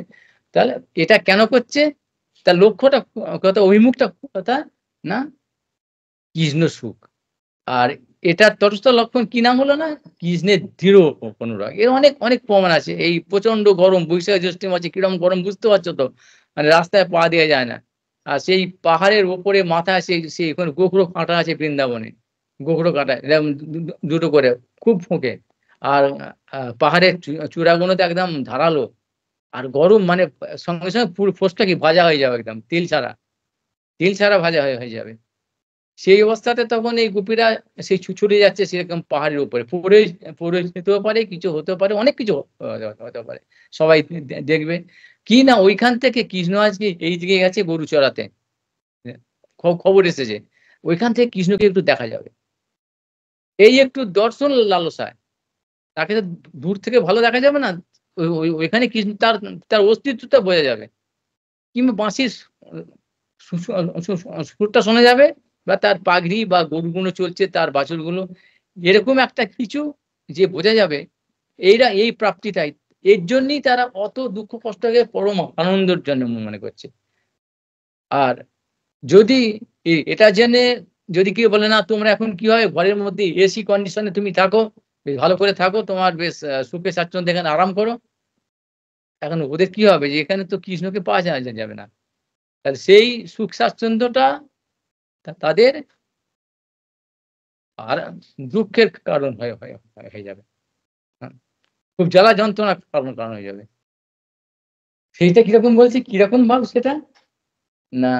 তাহলে এটা কেন করছে? তার লক্ষ্যটা কথা অভিমুখটা কথা না কৃষ্ণ সুখ। আর এটার তটস্থ লক্ষণ কি নাম হলো না? কৃষ্ণের দৃঢ় অনুরাগ। এর অনেক প্রমাণ আছে। এই প্রচন্ড গরম বৈশাখ জ্যৈষ্ঠ মাসে কিরম গরম বুঝতে পারছো তো? মানে রাস্তায় পা দেওয়া যায় না। আর সেই পাহাড়ের উপরে মাথায় সেই ওখানে গোখরো কাঁটা আছে বৃন্দাবনে। গোখরো কাঁটা এরকম দুটো করে খুব ফোঁকে। আর পাহাড়ের চূড়াগুলো তো একদম ধারালো। আর গরম মানে সঙ্গে পুরো ফোসটা কি ভাজা হয়ে যাবে একদম তেল ছাড়া ভাজা হয়ে যাবে। সেই অবস্থাতে তখন এই গুপিরা সেই ছুটে যাচ্ছে সেরকম পাহাড়ের উপরে। পড়ে যেতেও পারে, কিছু হতেও পারে, অনেক কিছু হতে পারে। সবাই দেখবে। কি না ঐখান থেকে কৃষ্ণ আজকে এই দিকে গেছে গরু চরাতে। খবর এসেছে। ঐখান থেকে কৃষ্ণকে একটু দেখা যাবে। এই একটু দর্শন লালসায়। তাকে তো দূর থেকে ভালো দেখা যাবে না। ওইখানে কৃষ্ণ তার অস্তিত্বটা বোঝা যাবে। কিংবা বাঁশির সু সু সু সুরটা শোনা যাবে বা তার পাগড়ি বা গরুগুলো চলছে, তার বাছুরগুলো এরকম একটা কিছু যে বোঝা যাবে এই প্রাপ্তিটাই। এর জন্যই তারা অত দুঃখ কষ্টকে পরম আনন্দের জন্য মনে করছে। আর যদি এটা জেনে যদি কেউ বলে না তোমরা এখন কি হয় ঘরের মধ্যে এসি কন্ডিশনে তুমি থাকো, বেশ ভালো করে থাকো, তোমার বেশ সুখে স্বাচ্ছন্দ্যে এখানে আরাম করো। এখন ওদের কি হবে যে এখানে তো কৃষ্ণকে পাওয়া যাবে না। তাহলে সেই সুখ স্বাচ্ছন্দ্যটা তাদের আর দুঃখের কারণ হয়ে যাবে। হ্যাঁ, খুব জ্বালা যন্ত্রণার কারণ হয়ে যাবে। সেইটা কিরকম বলছি, কিরকম ভাব সেটা? না,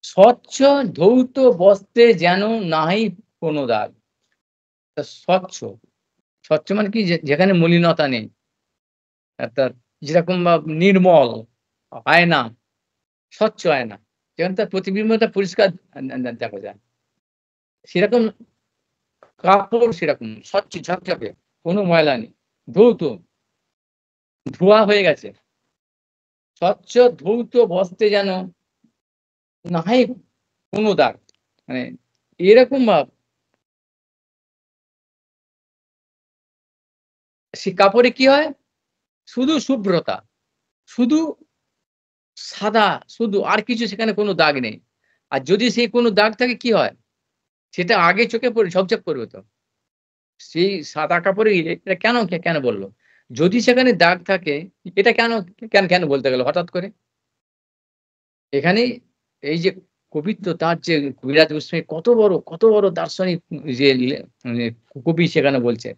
স্বচ্ছ ধৌত বস্ত্রে যেন নাহি কোনো দাগ। তা স্বচ্ছ মানে কি যেখানে মলিনতা নেই। অর্থাৎ যেরকম নির্মল আয়না, স্বচ্ছ আয়না। যেখানে তার প্রতিবিম্বটা পরিষ্কার দেখা যায়। সেরকম কাপড় সেরকম স্বচ্ছ ঝকঝকে, কোনো ময়লা নেই, ধৌত, ধোয়া হয়ে গেছে, স্বচ্ছ ধৌত বস্ত্রে যেন নাই কোনো দাগ, মানে এরকম ভাব। সে কাপড়ে কি হয়? শুধু শুভ্রতা, শুধু সাদা, শুধু, আর কিছু সেখানে কোনো দাগ নেই। আর যদি সেই কোনো দাগ থাকে কি হয়? সেটা আগে চোখে পড়ে ঝকঝক করবে তো। সেই সাদা কাপড়ে এটা কেন কেন বলল? যদি সেখানে দাগ থাকে, এটা কেন বলতে গেল হঠাৎ করে? এখানেই এই যে কবিত্ব, তার যে কবিরাজ গোস্বামী কত বড় দার্শনিক, যে মানে কবি সেখানে বলছে।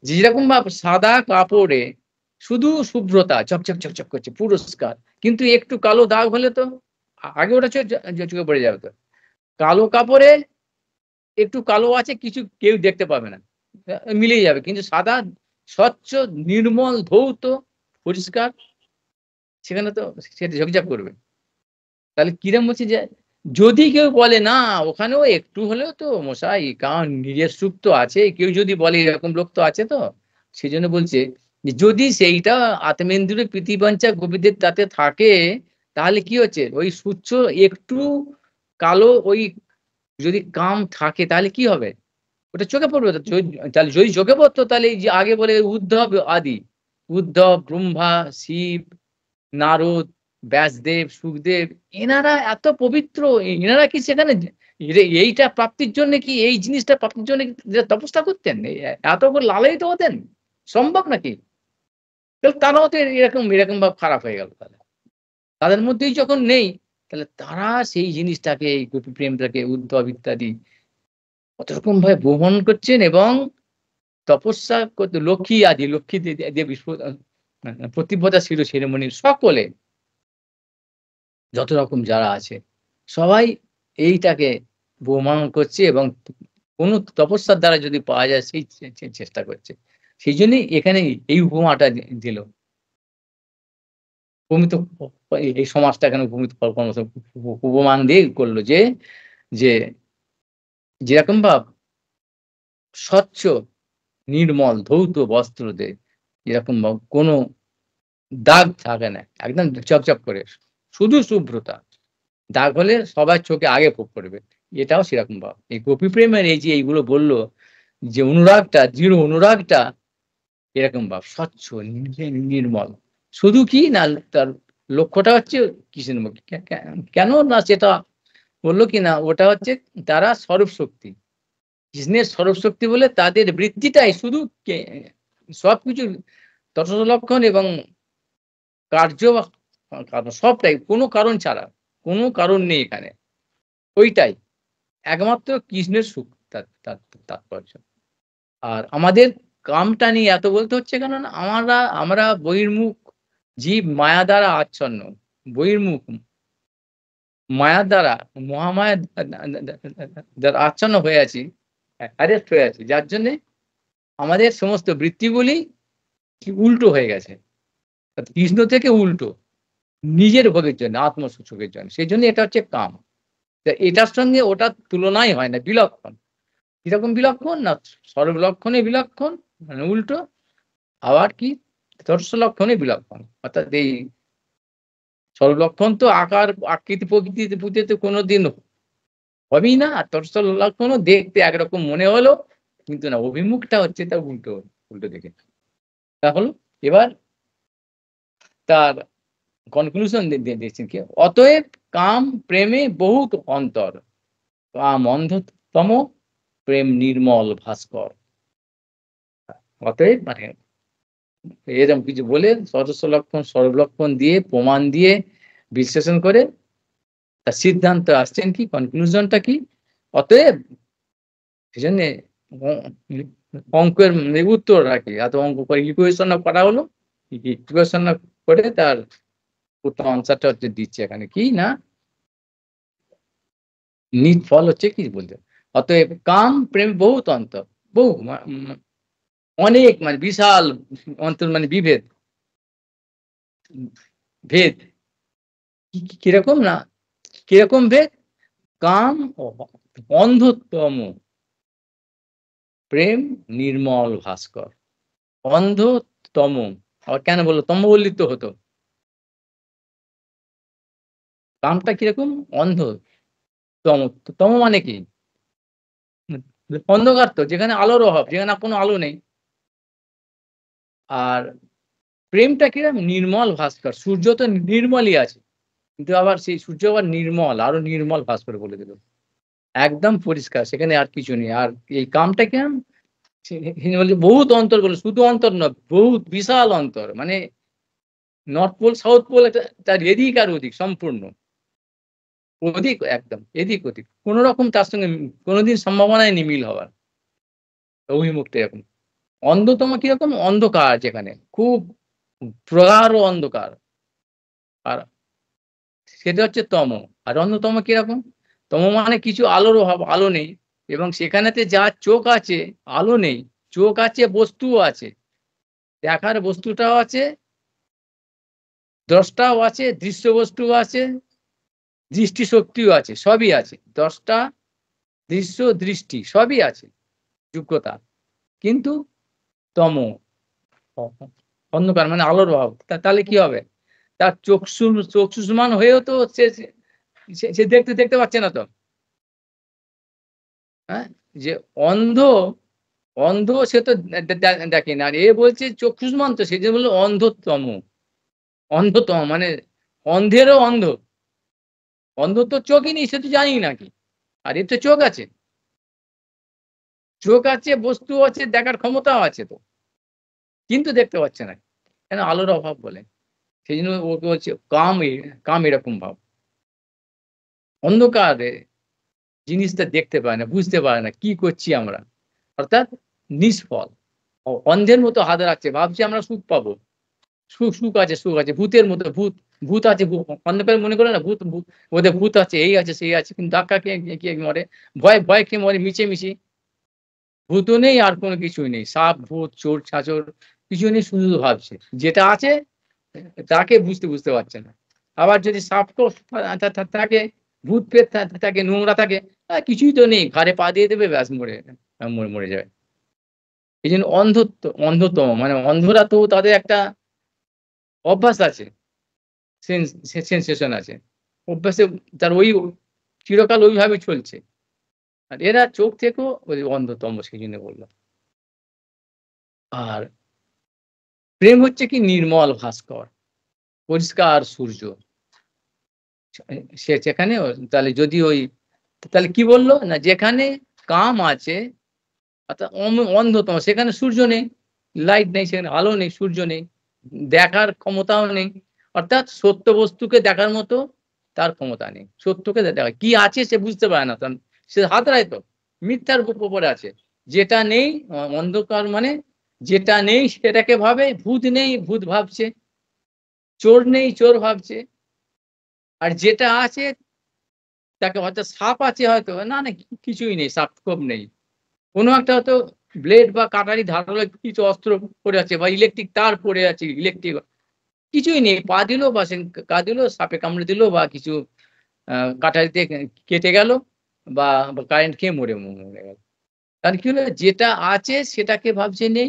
যেরকম ভাবে সাদা কাপড়ে শুধু শুভ্রতা ঝকঝক করছে, পুরস্কার। কিন্তু একটু কালো দাগ হলে তো আগে ওটা চোখে পড়ে যাবে তো। কালো কাপড়ে একটু কালো আছে, কিছু কেউ দেখতে পাবে না। মিলেই যাবে। কিন্তু সাদা স্বচ্ছ, নির্মল, ধৌত, পরিষ্কার, সেখানে তো সেটা ঝকঝক করবে। তাহলে কিরম বলছি যে, যদি কেউ বলে না ওখানেও একটু হলেও তো মশাই, কারণ নিজের সুখ তো আছে, কেউ যদি বলে এরকম লোক তো আছে তো, সেজন্য বলছে যে যদি সেইটা আত্মেন্দ্রিয় প্রীতিবাঞ্ছা গোপীদের তাতে থাকে, তাহলে কি হচ্ছে, ওই সূচ্য একটু কালো, ওই যদি কাম থাকে তাহলে কি হবে? ওটা চোখে পড়বে তো। তাহলে যদি চোখে পড়তো, তাহলে এই যে আগে বলে উদ্ধব আদি, উদ্ধব, ব্রহ্মা, শিব, নারদ, ব্যাসদেব, সুখদেব, এনারা এত পবিত্র, এনারা কি সেখানে এইটা প্রাপ্তির জন্য কি, এই জিনিসটা প্রাপ্তির জন্য কি তপস্যা করতেন? এত করে লালায়িত হতেন? সম্ভব নাকি? তাহলে তারাও তো এরকম ভাবে খারাপ হয়ে গেল তাহলে। তাদের মধ্যেই যখন নেই, তাহলে তারা সেই জিনিসটাকে, এই গোপী প্রেমটাকে, উদ্ধব ইত্যাদি কত রকম ভাবে বহন করছেন, এবং তপস্যা করতে লক্ষ্মী আদি, লক্ষ্মী দেবী, প্রতিপদা শিরোমণি সকলে, যত রকম যারা আছে, সবাই এইটাকে প্রমাণ করছে, এবং কোন তপস্যার দ্বারা যদি পাওয়া যায় সেই চেষ্টা করছে। সেই জন্যই এখানে এই উপমাটা দিল। প্রমিত, এই সমাজটা এখানে প্রমিত উপমান দিয়ে করলো যে, যে যেরকম ভাব স্বচ্ছ, নির্মল, ধৌত বস্ত্রতে যেরকম ভাব কোনো দাগ থাকে না, একদম চকচক করে, শুধু শুভ্রতা। দাগ হলে সবার চোখে আগে পড়বে। এটাও সেরকম ভাব। এই গোপী প্রেমের এই যে এইগুলো বলল, যে অনুরাগটা, দৃঢ় অনুরাগটা, এরকম ভাব স্বচ্ছ, নির্মল। শুধু কি না, তার লক্ষ্যটা হচ্ছে কৃষ্ণমুখী। কেন না, সেটা বললো কি না, ওটা হচ্ছে তারা স্বরূপ শক্তি, কৃষ্ণের স্বরূপ শক্তি বলে তাদের বৃত্তিটাই শুধু সবকিছু তটস্থ লক্ষণ এবং কার্য বা কারণ সবটাই কোনো কারণ ছাড়া, কোনো কারণ নেই এখানে, ওইটাই একমাত্র কৃষ্ণের সুখ, তাৎপর্য। আর আমাদের কামটা নিয়ে এত বলতে হচ্ছে কেন না, আমরা বহির্মুখ জীব, মায়া দ্বারা আচ্ছন্ন, বহির্মুখ, মায়ার দ্বারা, মহামায়া দ্বারা আচ্ছন্ন হয়ে আছি, অ্যারেস্ট হয়ে আছি, যার জন্যে আমাদের সমস্ত বৃত্তিগুলি কি উল্টো হয়ে গেছে, কৃষ্ণ থেকে উল্টো, নিজের ভোগের জন্য, আত্মসুখের জন্য। সেই জন্য এটা হচ্ছে কাম। এটার সঙ্গে ওটার তুলনাই হয় না, বিলক্ষণ। কিরকম বিলক্ষণ না, সর্বলক্ষণে বিলক্ষণ, মানে উল্টো। আবার কি, তটস্থ লক্ষণে বিলক্ষণ, অর্থাৎ এই সর্বলক্ষণ তো আকার, আকৃতি, প্রকৃতিতে পুঁতিতে কোনোদিন হবেই না। আর তটস্থ লক্ষণও দেখতে একরকম মনে হলো, কিন্তু না, অভিমুখটা হচ্ছে তার উল্টো, উল্টো দিকে। তা হলো, এবার তার কনক্লুশন দিয়েছেন কি, অতএব কাম প্রেমে বহুত অন্তর, কাম অন্ধতম, প্রেম নির্মল ভাস্কর। অতএব মানে এরকম কিছু বলে সদস্য লক্ষণ, সর্বলক্ষণ দিয়ে, প্রমাণ দিয়ে, বিশ্লেষণ করে তার সিদ্ধান্ত আসছেন কি, কনক্লুশনটা কি, অতএব। সেজন্যে অঙ্কের উত্তর রাখি, এত অঙ্ক করে ইকুয়েশন করা হলো, ইকুয়েশন করে তার উত্তর আনসারটা হচ্ছে দিচ্ছে এখানে কি না, নিট ফল হচ্ছে কি বলতে, অতএব কাম প্রেম বহুত অন্তর, বহু অনেক, মানে বিশাল অন্তর, মানে বিভেদ, ভেদ, কিরকম না, কিরকম ভেদ, কাম অন্ধতম, প্রেম নির্মল ভাস্কর, অন্ধ তম। আবার কেন বললো তম বললেই তো হতো। কামটা কিরকম? অন্ধ। তম, তম মানে কি? অন্ধকার তো, যেখানে আলোর অভাব, যেখানে কোনো আলো নেই। আর প্রেমটা কিরকম? নির্মল ভাস্কর। সূর্য তো নির্মলই আছে, কিন্তু আবার সেই সূর্য আবার নির্মল, আরো নির্মল ভাস্কর বলে দিল। একদম পরিষ্কার, সেখানে আর কিছু নেই। আর এই কামটা কিরকম? বলছে বহুত অন্তর, বলে শুধু অন্তর নয়, বহুত বিশাল অন্তর। মানে নর্থ পোল সাউথ পোল, একটা তার এদিক আর ওদিক সম্পূর্ণ। ওদিক একদম, এদিক ওদিক, কোন রকম তার সঙ্গে কোনোদিন সম্ভাবনাই নেই মিল হওয়ার। অভিমুখটা এরকম। অন্ধতম কিরকম? অন্ধকার, যেখানে খুব প্রগাঢ় অন্ধকার। আর সেটা হচ্ছে তম। আর অন্যতম কিরকম? তম মানে কিছু আলোর অভাব, আলো নেই। এবং সেখানেতে যার চোখ আছে, আলো নেই। চোখ আছে, বস্তুও আছে, দেখার বস্তুটাও আছে, দ্রষ্টাও আছে, দৃশ্য বস্তুও আছে, দৃষ্টিশক্তিও আছে, সবই আছে। দ্রষ্টা, দৃশ্য, দৃষ্টি সবই আছে, যোগ্যতা। কিন্তু তম, অন্ধকার মানে আলোর অভাব। তাহলে কি হবে? তার চক্ষুষ্মান হয়েও তো সে দেখতে দেখতে পাচ্ছে না তো। হ্যাঁ, যে অন্ধ, অন্ধ সে তো দেখে না। আর এ বলছে চক্ষুষ্মান, তো সে যে বললো অন্ধতম। অন্ধতম মানে অন্ধেরও অন্ধ। অন্ধ তো চোখই নেই, সে তো জানি নাকি। আর এর তো চোখ আছে, চোখ আছে, বস্তু আছে, দেখার ক্ষমতাও আছে তো, কিন্তু দেখতে পাচ্ছে না। কেন? আলোর অভাব বলে। সেই জন্য ওকে বলছে কাম। কাম এরকম ভাব, অন্ধকারে জিনিসটা দেখতে পায় না, বুঝতে পারে না কি করছি আমরা। অর্থাৎ নিষ্ফল। অন্ধের মতো হাত রাখছে, ভাবছি আমরা সুখ পাবো। সুখ, সুখ আছে, সুখ আছে। ভূতের মতো, ভূত, ভূত আছে। অন্ধকারে মনে করে না ভূত, ভূত ওদের ভূত আছে, এই আছে, সেই আছে। কিন্তু ধাক্কা খেয়ে মরে, ভয় ভয় খেয়ে মরে, মিশি। ভূতও নেই, আর কোনো কিছুই নেই। সাপ, ভূত, চোর, ছাচর কিছু নেই, শুধু ভাবছে। যেটা আছে তাকে বুঝতে পারছে না। আবার যদি সাপকেও থাকে, ভূত প্রেত থাকে, নোংরা থাকে, কিছুই তো নেই, ঘাড়ে পা দিয়ে দেবে, ব্যাস মরে মরে যাবে। এই জন্য অন্ধত্ব মানে অন্ধরা তো তাদের একটা অভ্যাস আছে, সেন্সেশন আছে। অভ্যাসে তার ওই চিরকাল ওইভাবে চলছে। আর এরা চোখ থেকেও ওই অন্ধতম, সেই জন্য বললাম। আর প্রেম হচ্ছে কি? নির্মল ভাস্কর, পরিষ্কার সূর্য। সে সেখানে তাহলে যদি ওই, তাহলে কি বললো না, যেখানে কাম আছে, অর্থাৎ অন্ধতম, সেখানে সূর্য নেই, লাইট নেই, সেখানে আলো নেই, সূর্য নেই, দেখার ক্ষমতাও নেই। অর্থাৎ সত্য বস্তুকে দেখার মতো তার ক্ষমতা নেই। সত্যকে দেখা কি আছে সে বুঝতে পারে না, সে হাতড়ায় তো, মিথ্যার উপরে আছে। যেটা নেই, অন্ধকার মানে যেটা নেই সেটাকে ভাবে। ভূত নেই, ভূত ভাবছে। চোর নেই, চোর ভাবছে। আর যেটা আছে তাকে হয়তো, সাপ আছে হয়তো, না না কিছুই নেই, সাপ খোপ নেই। কোনো একটা হয়তো ব্লেড বা কাটারি ধারালো কিছু অস্ত্র পড়ে আছে, বা ইলেকট্রিক তার পড়ে আছে, ইলেকট্রিক কিছুই নেই। পা দিল বা সে দিল, সাপে কামড়ে দিল, বা কিছু কাটারিতে কেটে গেল, বা কারেন্ট খেয়ে মরে গেল। কারণ কি হলো? যেটা আছে সেটাকে ভাবছে নেই,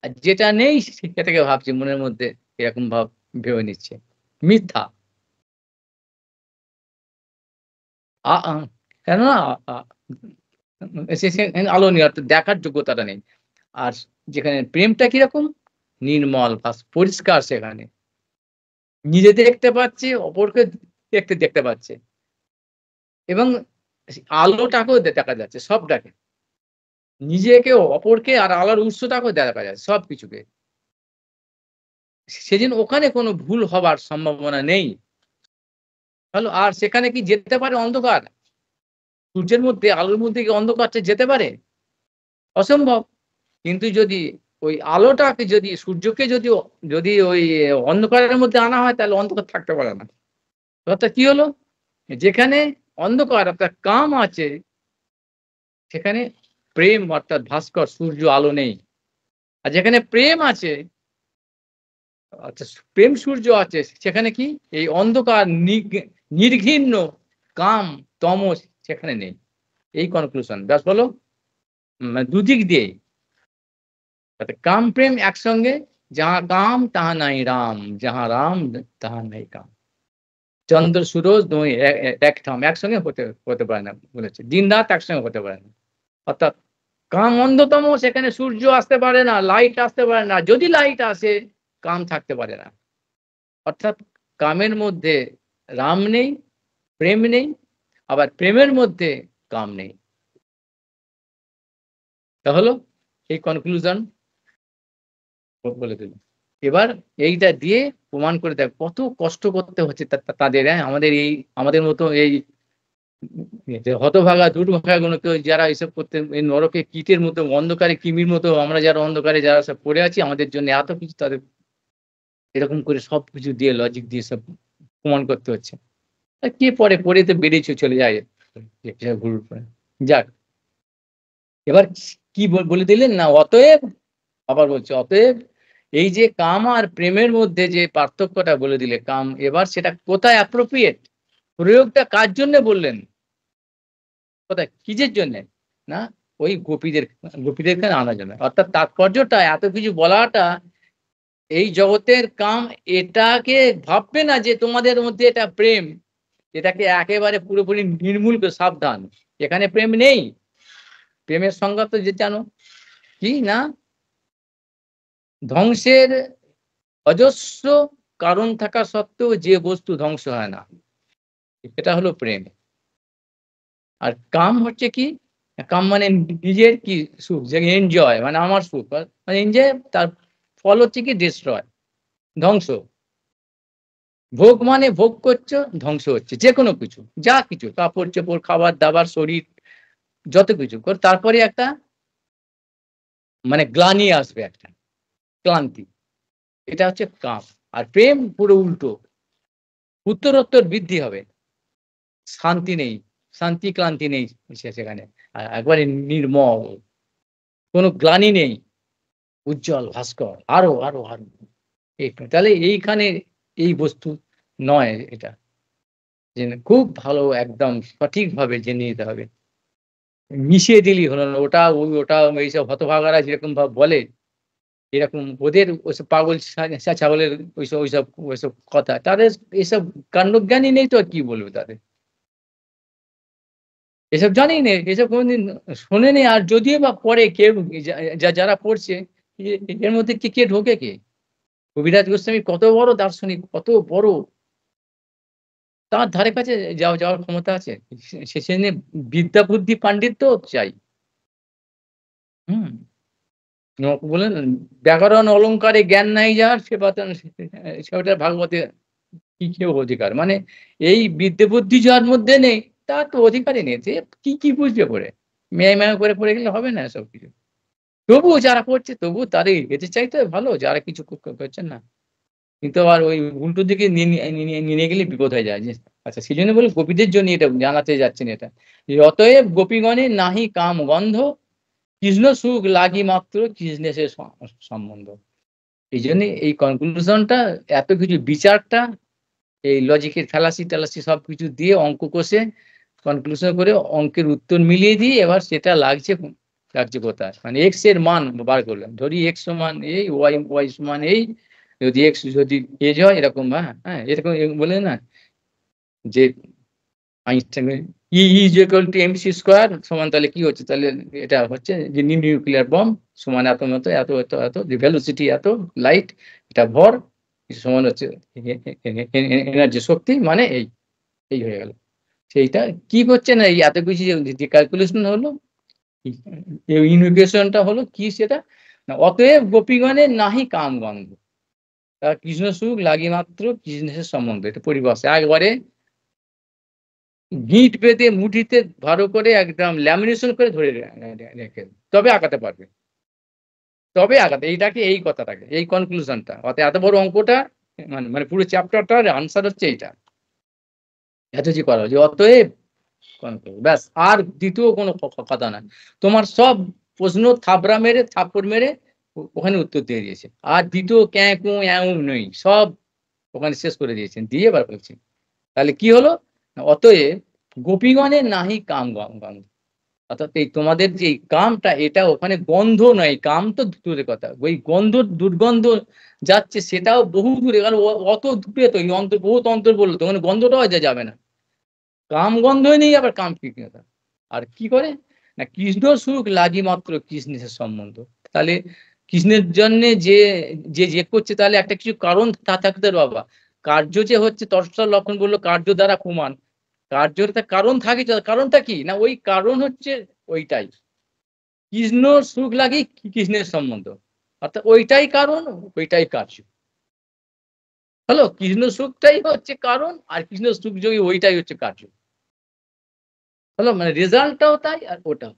আর যেটা নেই সেটাকে ভাবছে মনের মধ্যে, এরকম ভাব ভেবে নিচ্ছে। মিথ্যা। কেননা আলো নেই, অর্থাৎ দেখার যোগ্যতাটা নেই। আর যেখানে প্রেমটা কিরকম? নির্মল পরিষ্কার, সেখানে নিজে দেখতে পাচ্ছে, অপরকে দেখতে পাচ্ছে, এবং আলোটাকেও দেখা যাচ্ছে, সবটাকে, নিজেকেও, অপরকে, আর আলোর উৎসটাকেও দেখা যাচ্ছে, সবকিছুকে। সেদিন ওখানে কোনো ভুল হবার সম্ভাবনা নেই। হলো, আর সেখানে কি যেতে পারে অন্ধকার? সূর্যের মধ্যে, আলোর মধ্যে কি অন্ধকারটা যেতে পারে? অসম্ভব। কিন্তু যদি ওই আলোটাকে, যদি সূর্যকে যদি যদি ওই অন্ধকারের মধ্যে আনা হয়, তাহলে অন্ধকার থাকতে পারে না। অর্থাৎ কি হলো? যেখানে অন্ধকার অর্থাৎ কাম আছে, সেখানে প্রেম অর্থাৎ ভাস্কর, সূর্য, আলো নেই। আর যেখানে প্রেম আছে, অর্থাৎ প্রেম সূর্য আছে, সেখানে কি এই অন্ধকার নির্ঘৃণ্য কাম, তমস সেখানে নেই। এই কনক্লুশন, ব্যাস বলো। দুদিক দিয়ে কাম প্রেম একসঙ্গে, যাহা কাম তাহা নাই রাম, যাহা রাম তাহা নাই কাম। চন্দ্র সূরজ দুই একসঙ্গে হতে পারে না বলেছে। দিন রাত একসঙ্গে হতে পারে না। অর্থাৎ কাম অন্ধতম, সেখানে সূর্য আসতে পারে না, লাইট আসতে পারে না। যদি লাইট আসে, কাম থাকতে পারে না। অর্থাৎ কামের মধ্যে রাম নেই, প্রেম নেই, আবার প্রেমের মধ্যে কাম নেই। তা হলো এই কনক্লুশন বলে দিল। এবার এইটা দিয়ে প্রমাণ করে দেখ কত কষ্ট করতে হচ্ছে তাদের, আমাদের এই আমাদের মতো এই হতভাগা দুর্ভাগা গুলোকে, যারা এইসব করতে নরকে কীটের মতো, অন্ধকারে কৃমির মতো আমরা যারা অন্ধকারে যারা সব পড়ে আছি, আমাদের জন্য এত কিছু তাদের এরকম করে সবকিছু দিয়ে লজিক দিয়ে সব প্রমাণ করতে হচ্ছে। আর কে পড়ে তো বেরিয়ে চলে যায় গুরুর পরে। যাক, এবার কি বলে দিলেন না, অতএব আবার বলছে অতএব এই যে কাম আর প্রেমের মধ্যে যে পার্থক্যটা বলে দিলে, কাম এবার সেটা কোথায় অ্যাপ্রোপ্রিয়েট, প্রয়োগটা কার জন্য বললেন, কোথায় কিসের জন্যে? না ওই গোপীদেরকে আনার জন্য। অর্থাৎ তাৎপর্যটা এত কিছু বলাটা, এই জগতের কাম এটাকে ভাববে না যে তোমাদের মধ্যে এটা প্রেম, এটাকে একেবারে পুরোপুরি নির্মূল করে সাবধান, এখানে প্রেম নেই। প্রেমের সংজ্ঞা তো যে জানো কি না, ধ্বংসের অজস্র কারণ থাকা সত্ত্বেও যে বস্তু ধ্বংস হয় না, এটা হলো প্রেম। আর কাম হচ্ছে কি, কাম মানে নিজের কি সুখ, যে এনজয় মানে আমার সুখ, মানে এনজয়, তার ফল হচ্ছে কি ডিস্ট্রয়, ধ্বংস। ভোগ মানে ভোগ করছো, ধ্বংস হচ্ছে যে কোনো কিছু, যা কিছু কাপড় চোপড়, খাবার দাবার, শরীর, যত কিছু কর, তারপরে একটা মানে গ্লানি আসবে, একটা ক্লান্তি, এটা হচ্ছে কাম। আর প্রেম পুরো উল্টো, উত্তরোত্তর বৃদ্ধি হবে, শান্তি নেই, শান্তি ক্লান্তি নেই সেখানে, একবারে নির্মল, কোনো গ্লানি নেই, উজ্জ্বল ভাস্কর, আরো আরো আরো। তাহলে এইখানে এই বস্তু নয়, এটা খুব ভালো একদম সঠিকভাবে জেনে নিতে হবে। মিশিয়ে দিলেই হলো না, ওটা এইসব হতভাগারা যেরকম ভাবে বলে, এরকম ওদের ওইসব পাগল ছাগলের ওইসব ওইসব ওইসব কথা, তাদের এসব কাণ্ডজ্ঞানই নেই তো আর কি বলবে তাদের, এসব জানেই না, এসব কোনোদিন শোনেনি। আর যদিও বা পড়ে কেউ, যারা পড়ছে, এর মধ্যে কে ঢোকে কে? কবিরাজ গোস্বামী কত বড় দার্শনিক, কত বড়, তার ধারে কাছে যাওয়ার ক্ষমতা আছে? সেজন্য বিদ্যা বুদ্ধি পাণ্ডিত্য চাই। হুম? বললেন ব্যাকরণ অলংকারে জ্ঞান নাই যার, সেটা ভাগবতে কি কেউ অধিকার, মানে এই বিদ্যে বুদ্ধি যার মধ্যে নেই, তার তো অধিকারই নেই, সে কি বুঝবে পড়ে? মেয়ে করে পড়ে গেলে হবে না এসব কিছু। তবুও যারা করছে, তবুও তাদের এদের চাইতে ভালো যারা কিছু করছেন না। কিন্তু আবার ওই উল্টো দিকে নিয়ে গেলে বিপদ হয়ে যায় যে, আচ্ছা সেজন্য বলে গোপীদের জন্য এটা জানাতে যাচ্ছেন এটা, যে অতএব গোপীগণে নাহি কাম গন্ধ, কৃষ্ণ সুখ লাগি মাত্র কৃষ্ণেশের সম্বন্ধ। এই জন্য এই কনক্লুশনটা, এত কিছু বিচারটা, এই লজিকের ফ্যালাসি সবকিছু দিয়ে অঙ্ক কষে কনক্লুশন করে অঙ্কের উত্তর মিলিয়ে দিয়ে, এবার সেটা লাগছে কোথায়, মানে এক্স এর মান বার করলাম, ধরি এক্স সমান এই, ওয়াই সমান এই, যদি এক্স যদি এজ হয় এরকম, হ্যাঁ এরকম বলে না যে আইনস্টাইনের E=mc² সমান, তাহলে কি হচ্ছে, তাহলে এটা হচ্ছে যে নিউক্লিয়ার বম্ব সমান এত মতো এত এত এত, যে ভেলোসিটি এত, লাইট এটা ভর সমান হচ্ছে এনার্জি শক্তি, মানে এই হয়ে গেল। সেইটা কি করছে না, এই এত কিছু যে ক্যালকুলেশন হলো, ইনভিকেশনটা হলো কি সেটা না, অতএব গোপীগণের নাহি কাম গন্ধ, কৃষ্ণ সুখ লাগি মাত্র কৃষ্ণের সম্বন্ধ, এটা পরিভাষা একবারে গিঁট বেঁধে মুঠিতে ভালো করে একদম ল্যামিনেশন করে ধরে রেখে, তবে আঁকাতে পারবে, তবে আঁকাতে, এইটাকে এই কথাটাকে এই কনক্লুশনটা, অর্থাৎ এত বড় অঙ্কটা, মানে পুরো চ্যাপ্টারটার আনসার হচ্ছে এইটা, এত যে করা যে অতএব ব্যাস, আর দ্বিতীয় কোনো কথা না, তোমার সব প্রশ্ন থাপ্পড় মেরে ওখানে উত্তর দিয়ে দিয়েছে, আর দ্বিতীয় ক্যাঁ কু নেই, সব ওখানে শেষ করে দিয়েছেন, দিয়ে এবার বলছেন তাহলে কি হলো, অতএব গোপীগণের নাহি কাম গন্ধ, অর্থাৎ এই তোমাদের যে কামটা এটা ওখানে গন্ধ নয়, কাম তো দূরের কথা। ওই গন্ধ দুর্গন্ধ যাচ্ছে সেটাও বহু দূরে। কারণ অত দূরে তো এই অন্তর বহুত অন্তর বলল তো ওখানে গন্ধটাও যাবে না। কাম গন্ধই নেই আবার কাম কি কথা। আর কি করে? না কৃষ্ণ সুখ লাগি মাত্র কৃষ্ণের সম্বন্ধ। তাহলে কৃষ্ণের জন্যে যে করছে তাহলে একটা কিছু কারণ থাকতে হবে বাবা। কার্য যে হচ্ছে তৎসৎ লক্ষণ বলল কার্য দ্বারা প্রমাণ। কার্যের একটা কারণ থাকে কারণটা কি? না ওই কারণ হচ্ছে ওইটাই। কৃষ্ণ সুখ লাগি কৃষ্ণের সম্বন্ধ। অর্থাৎ ওইটাই কারণ, ওইটাই কার্য। হলো? কৃষ্ণ সুখটাই হচ্ছে কারণ আর কৃষ্ণ সুখ যোগী ওইটাই হচ্ছে কার্য। হলো? মানে রেজাল্টটাও তাই আর ওটাও।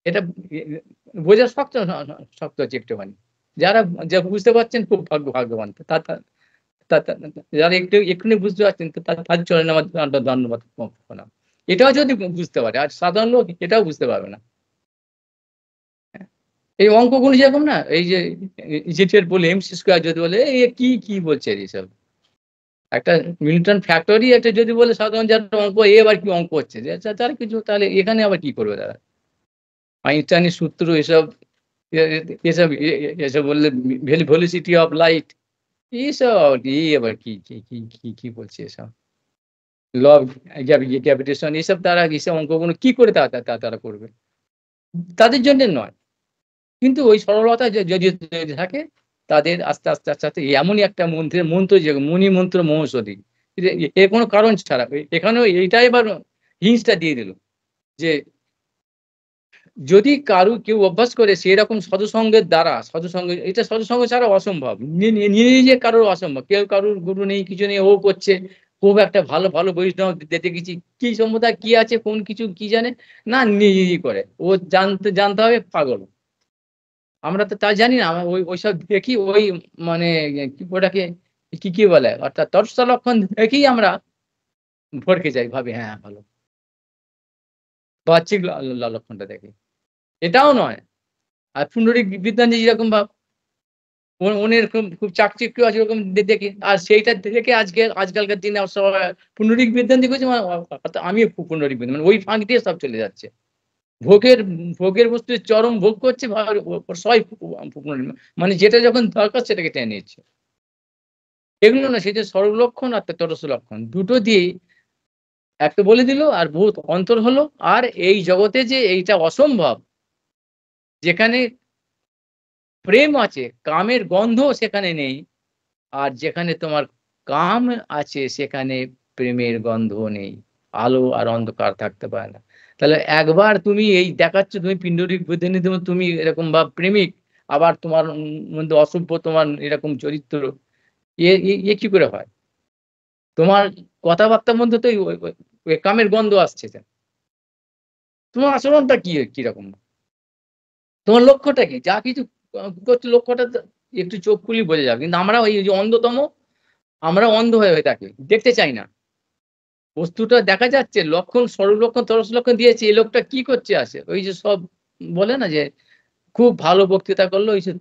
এটা বোঝা শক্ত হচ্ছে একটুখানি। যারা বুঝতে পারছেন খুব ভাগ্যবান। তা তা তা তা যারা একটুখানি বুঝতে পারছেন তাদের চরণে আমার ধন্যবাদ প্রণাম। এটাও যদি বুঝতে পারে আর সাধারণ লোক এটাও বুঝতে পারবে না। এই অঙ্কগুলো যেরকম না এই যে ইজেটের বলে এমসি স্কয়ার যদি বলে এ কি বলছে এইসব। একটা মিল্টন ফ্যাক্টরি একটা যদি বলে সাধারণ যারা অঙ্ক আবার কি অঙ্ক হচ্ছে যে তার কিছু তাহলে এখানে আবার কি করবে তারা? আইনস্টাইনের সূত্র এসব এ এসব এসব বললে ভেলোসিটি অফ লাইট এসব আবার কি বলছে এসব? ল অফ গ্র্যাভিটেশন এসব তারা এসব অঙ্কগুলো কি করে তারা করবে? তাদের জন্যে নয়। কিন্তু ওই সরলতা যদি থাকে তাদের আস্তে এমনই একটা মন্ত্র যে মণি মন্ত্র মহৌষধি। এর কোনো কারণ ছাড়া এখানেও এইটাই এবার হিন্টসটা দিয়ে দিল যে যদি কেউ অভ্যাস করে সেরকম সাধুসঙ্গের দ্বারা এটা সাধুসঙ্গ ছাড়া অসম্ভব। নিজে কারোর অসম্ভব। কেউ কারোর গুরু নেই, কিছু নেই, ও করছে। খুব একটা ভালো বৈষ্ণব দেখেছি। কি সম্প্রদায় কি আছে কোন কিছু কি জানে? না নিজেই করে। ও জানতে হবে পাগল। আমরা তো তা জানি না। আমরা ওইসব দেখি ওই মানে ওটাকে কি বলে? অর্থাৎ তটস্থ লক্ষণ দেখেই আমরা ভড়কে যাই। ভাবি হ্যাঁ ভালো। বাহ্যিক লক্ষণটা দেখি। এটাও নয়। আর পুন্ডরিক বিদ্বান যেরকম ভাব উনি এরকম খুব চাকচিক্য আছে ওরকম দেখি। আর সেইটা দেখে আজকালকার দিনে সবাই পুন্ডরিক বিদ্বান দেখেছি আমিও পুন্ডরিক বিদ্বান মানে ওই ফাঁক দিয়ে সব চলে যাচ্ছে। ভোগের ভোগের বস্তু চরম ভোগ করছে সবাই মানে যেটা যখন দরকার সেটাকে টেনে নিচ্ছে। এগুলো না সেই যে সর্বলক্ষণ আর তটস্থ লক্ষণ দুটো দিয়েই একটা বলে দিল আর বহুত অন্তর হলো। আর এই জগতে যে এইটা অসম্ভব যেখানে প্রেম আছে কামের গন্ধ সেখানে নেই। আর যেখানে তোমার কাম আছে সেখানে প্রেমের গন্ধ নেই। আলো আর অন্ধকার থাকতে পারে না। তাহলে একবার তুমি এই দেখাচ্ছ তুমি পিন্ডরিক বুদ্ধিনীতি তুমি এরকম বা প্রেমিক আবার তোমার মধ্যে অসভ্য তোমার এরকম চরিত্র কি করে হয়? তোমার কথাবার্তার মধ্যে তো ওই কামের গন্ধ আসছে। তোমার আচরণটা কিরকম? তোমার লক্ষ্যটা কি? যা কিছু করছো লক্ষ্যটা একটু চোখ খুলেই বোঝা যাবে। কিন্তু আমরা ওই যে অন্ধতম আমরা অন্ধ হয়ে থাকি। দেখতে চাই না। বস্তুটা দেখা যাচ্ছে লক্ষণ সর্বলক্ষণ তটস্থ লক্ষণ দিয়েছে। এই লোকটা কি করছে আসে? ওই যে সব বলে না যে খুব ভালো বক্তৃতা করলো ওই যে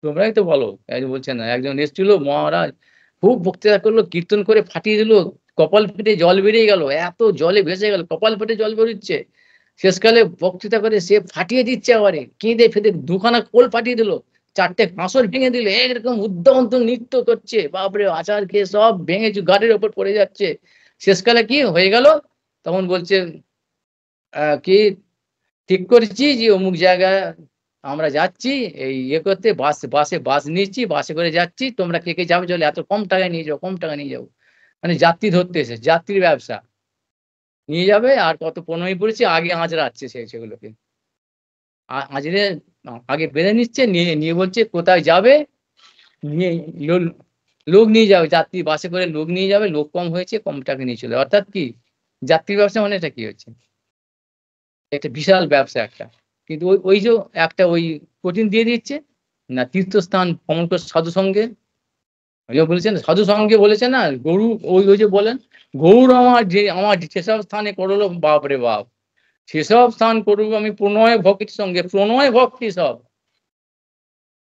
তোমরাই তো বলো। বলছে না একজন এসেছিল মহারাজ খুব বক্তৃতা করলো কীর্তন করে ফাটিয়ে দিল। কপাল ফেটে জল বেরিয়ে গেল। এত জলে ভেসে গেল। কপাল ফেটে জল বেরোচ্ছে। শেষকালে বক্তৃতা করে সে ফাটিয়ে দিচ্ছে এবারে। কেঁদে ফেঁদে দুখানা কোল ফাটিয়ে দিল। ৪ টে কাঁসর ভেঙে দিল। এরকম উদ্যমন্ত নৃত্য করছে। বাপরে! আছাড় খেয়ে সব ভেঙে ঘাটের ওপর পড়ে যাচ্ছে। শেষকালে কি হয়ে গেল? তখন বলছে কি ঠিক করেছি যে অমুক জায়গায় আমরা যাচ্ছি এই করতে বাস নিচ্ছি। বাসে করে যাচ্ছি। তোমরা কে যাবে চলে এত কম টাকায় নিয়ে যাও, কম টাকায় নিয়ে যাবো। মানে যাত্রী ধরতে এসেছে। যাত্রীর ব্যবসা। নিয়ে যাবে আর কত প্রণয় পড়েছে আগে আঁচড়াচ্ছে সেগুলোকে। আঁচড়ে আগে বেঁধে নিচ্ছে নিয়ে বলছে কোথায় যাবে? নিয়ে লোক নিয়ে যাবে। যাত্রী বাসে করে লোক নিয়ে যাবে। লোক কম হয়েছে কম টাকা নিয়ে চলে অর্থাৎ কি যাত্রী ব্যবসা মানে এটা কি হচ্ছে? একটা বিশাল ব্যবসা একটা। কিন্তু ওই যে একটা ওই কঠিন দিয়ে দিচ্ছে না তীর্থস্থান ভ্রমণ করে সাধুসঙ্গে বলেছেন সাধুসঙ্গে বলেছে না গরু ওই যে বলেন গৌর আমার যেসব স্থানে করলো বাপরে বাপ সেসব স্থান করুক আমি প্রণয় ভক্তির সঙ্গে প্রণয় ভক্তি সব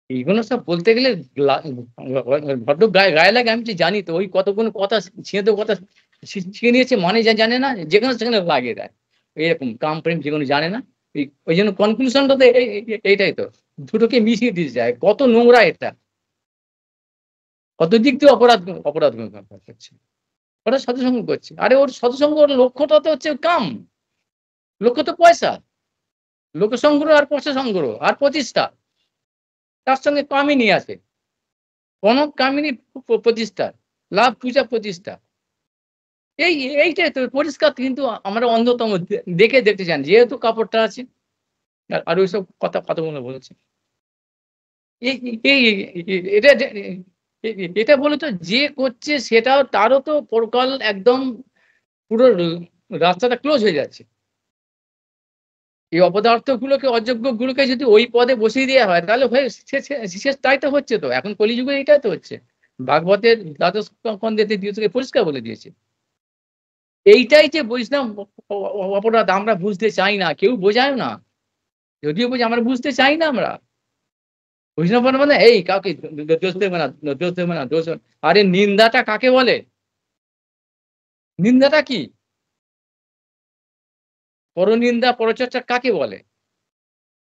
এইগুলো সব বলতে গেলে বড্ড গায়ে লাগে। আমি জানি তো ওই কতগুলো কথা ছিঁড়ে কথা শিখে নিয়েছে মানে জানে না যেখানে সেখানে লাগিয়ে দেয়। এরকম কাম প্রেম যেগুলো জানে না, ওই জন্য কনক্লুশনটা তো এইটাই তো, দুটোকে মিশিয়ে দিতে যায়। কত নোংরা এটা, কত দিক দিয়ে অপরাধ অপরাধ করছে, ওরা সৎসঙ্গ করছে। আরে ওর সৎসঙ্গ লক্ষ্যটা তো হচ্ছে কাম, লক্ষ্য তো পয়সা, লোক সংগ্রহ আর পয়সা সংগ্রহ আর প্রতিষ্ঠা, তার সঙ্গে কামই নিয়ে আসে, কোন কামিনী প্রতিষ্ঠা, লাভ পূজা প্রতিষ্ঠা, এই এইটাই তো পরিষ্কার। কিন্তু আমরা অন্ধতম, দেখে দেখতে চান, যেহেতু কাপড়টা আছে আর ওইসব কথাগুলো বলছে। এটা এটা বলে তো যে করছে সেটাও, তারও তো পরকাল একদম পুরো রাস্তাটা ক্লোজ হয়ে যাচ্ছে। এই অপদার্থ গুলোকে, অযোগ্য গুলোকে যদি ওই পদে বসিয়ে দেওয়া হয়, তাহলে শেষ তাই তো হচ্ছে। তো এখন কলিযুগে এইটাই তো হচ্ছে। ভাগবতের দ্বাদশ স্কন্ধে দ্বিতীয় পরিষ্কার বলে দিয়েছে। এইটাই যে বৈষ্ণব অপরাধ আমরা বুঝতে চাই না, কেউ বোঝায় না, যদিও বোঝে আমরা বুঝতে চাই না। আমরা বৈষ্ণব মানে এই কাউকে দোষ দেবে না, দোষ দেবে না, দোষ। আরে নিন্দাটা কাকে বলে? নিন্দাটা কি? পরনিন্দা পরচর্চা কাকে বলে?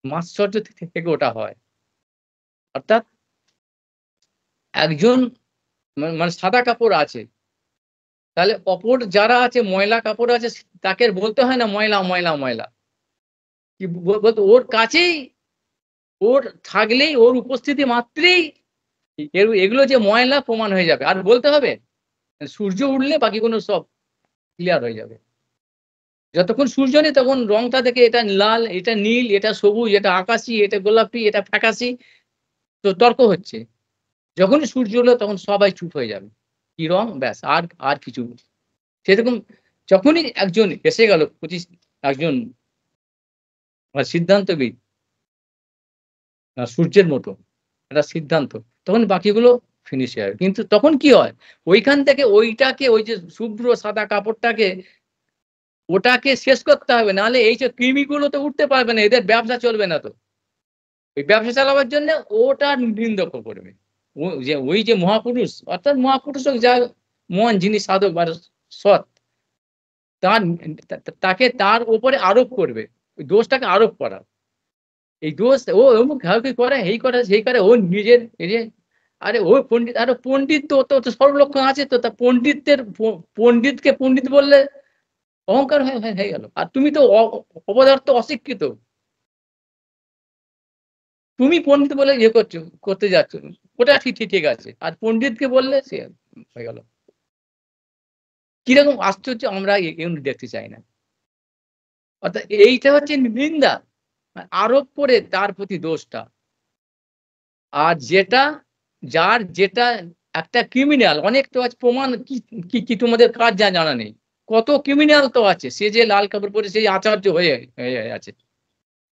মাৎসর্য থেকে ওটা হয়। অর্থাৎ একজন মানে সাদা কাপড় আছে, তাহলে অপর যারা আছে ময়লা কাপড় আছে, তাকে বলতে হয় না ময়লা ময়লা ময়লা, কি বলতো? ওর কাছেই, ওর থাকলেই, ওর উপস্থিতি মাত্রেই এগুলো যে ময়লা প্রমাণ হয়ে যাবে। আর বলতে হবে? সূর্য উঠলে বাকিগুলো সব ক্লিয়ার হয়ে যাবে। যতক্ষণ সূর্য নেই তখন রংটা দেখে এটা লাল, এটা নীল, এটা সবুজ, এটা আকাশি, এটা গোলাপি, এটা ফ্যাকাশি, তো তর্ক হচ্ছে। যখনই সূর্য উঠলো তখন সবাই চুপ হয়ে যাবে, কি রং, ব্যাস, আর আর কিছু। সেরকম যখনই একজন এসে গেল, একজন সিদ্ধান্তবিদ, সূর্যের মতো একটা সিদ্ধান্ত, তখন বাকিগুলো ফিনিশ হয়ে যাবে। কিন্তু তখন কি হয়, ওইখান থেকে ওইটাকে, ওই যে শুভ্র সাদা কাপড়টাকে, ওটাকে শেষ করতে হবে, নাহলে এই যে কৃমিগুলো তো উঠতে পারবে না, এদের ব্যবসা চলবে না। তো ওই ব্যবসা চালাবার জন্য ওটা নিন্দক করবে। ওই যে মহাপুরুষ, অর্থাৎ মহাপুরুষ হোক, যা মন যিনি সাধক বা সৎ, তার তাকে তার উপরে আরোপ করবে, ওই দোষটাকে আরোপ করা। এই দোষ ও অমুক কাউকে করে, এই করে সেই করে, ও নিজের এই যে, আরে ও পণ্ডিত, আরে পণ্ডিত তো তো সর্বলক্ষণ আছে তো, তা পণ্ডিতের পণ্ডিতকে পণ্ডিত বললে অহংকার হয়ে গেল। আর তুমি তো অপদার্থ, অশিক্ষিত, তুমি পণ্ডিত বলে ইয়ে করছো, করতে যাচ্ছ, ওটা ঠিক ঠিক আছে, আর পণ্ডিতকে বললে সে হয়ে গেল। কিরকম আশ্চর্য, আমরা এগুলো দেখতে চাই না। অর্থাৎ এইটা হচ্ছে নিন্দা, আরোপ করে তার প্রতি দোষটা। আর যেটা, যার যেটা একটা ক্রিমিনাল, অনেক তো আছে প্রমাণ, কি তোমাদের কাজ জানা নেই, কত ক্রিমিনাল তো আছে। সে যে লাল কাপড় পরে সেই আচার্য হয়ে আছে,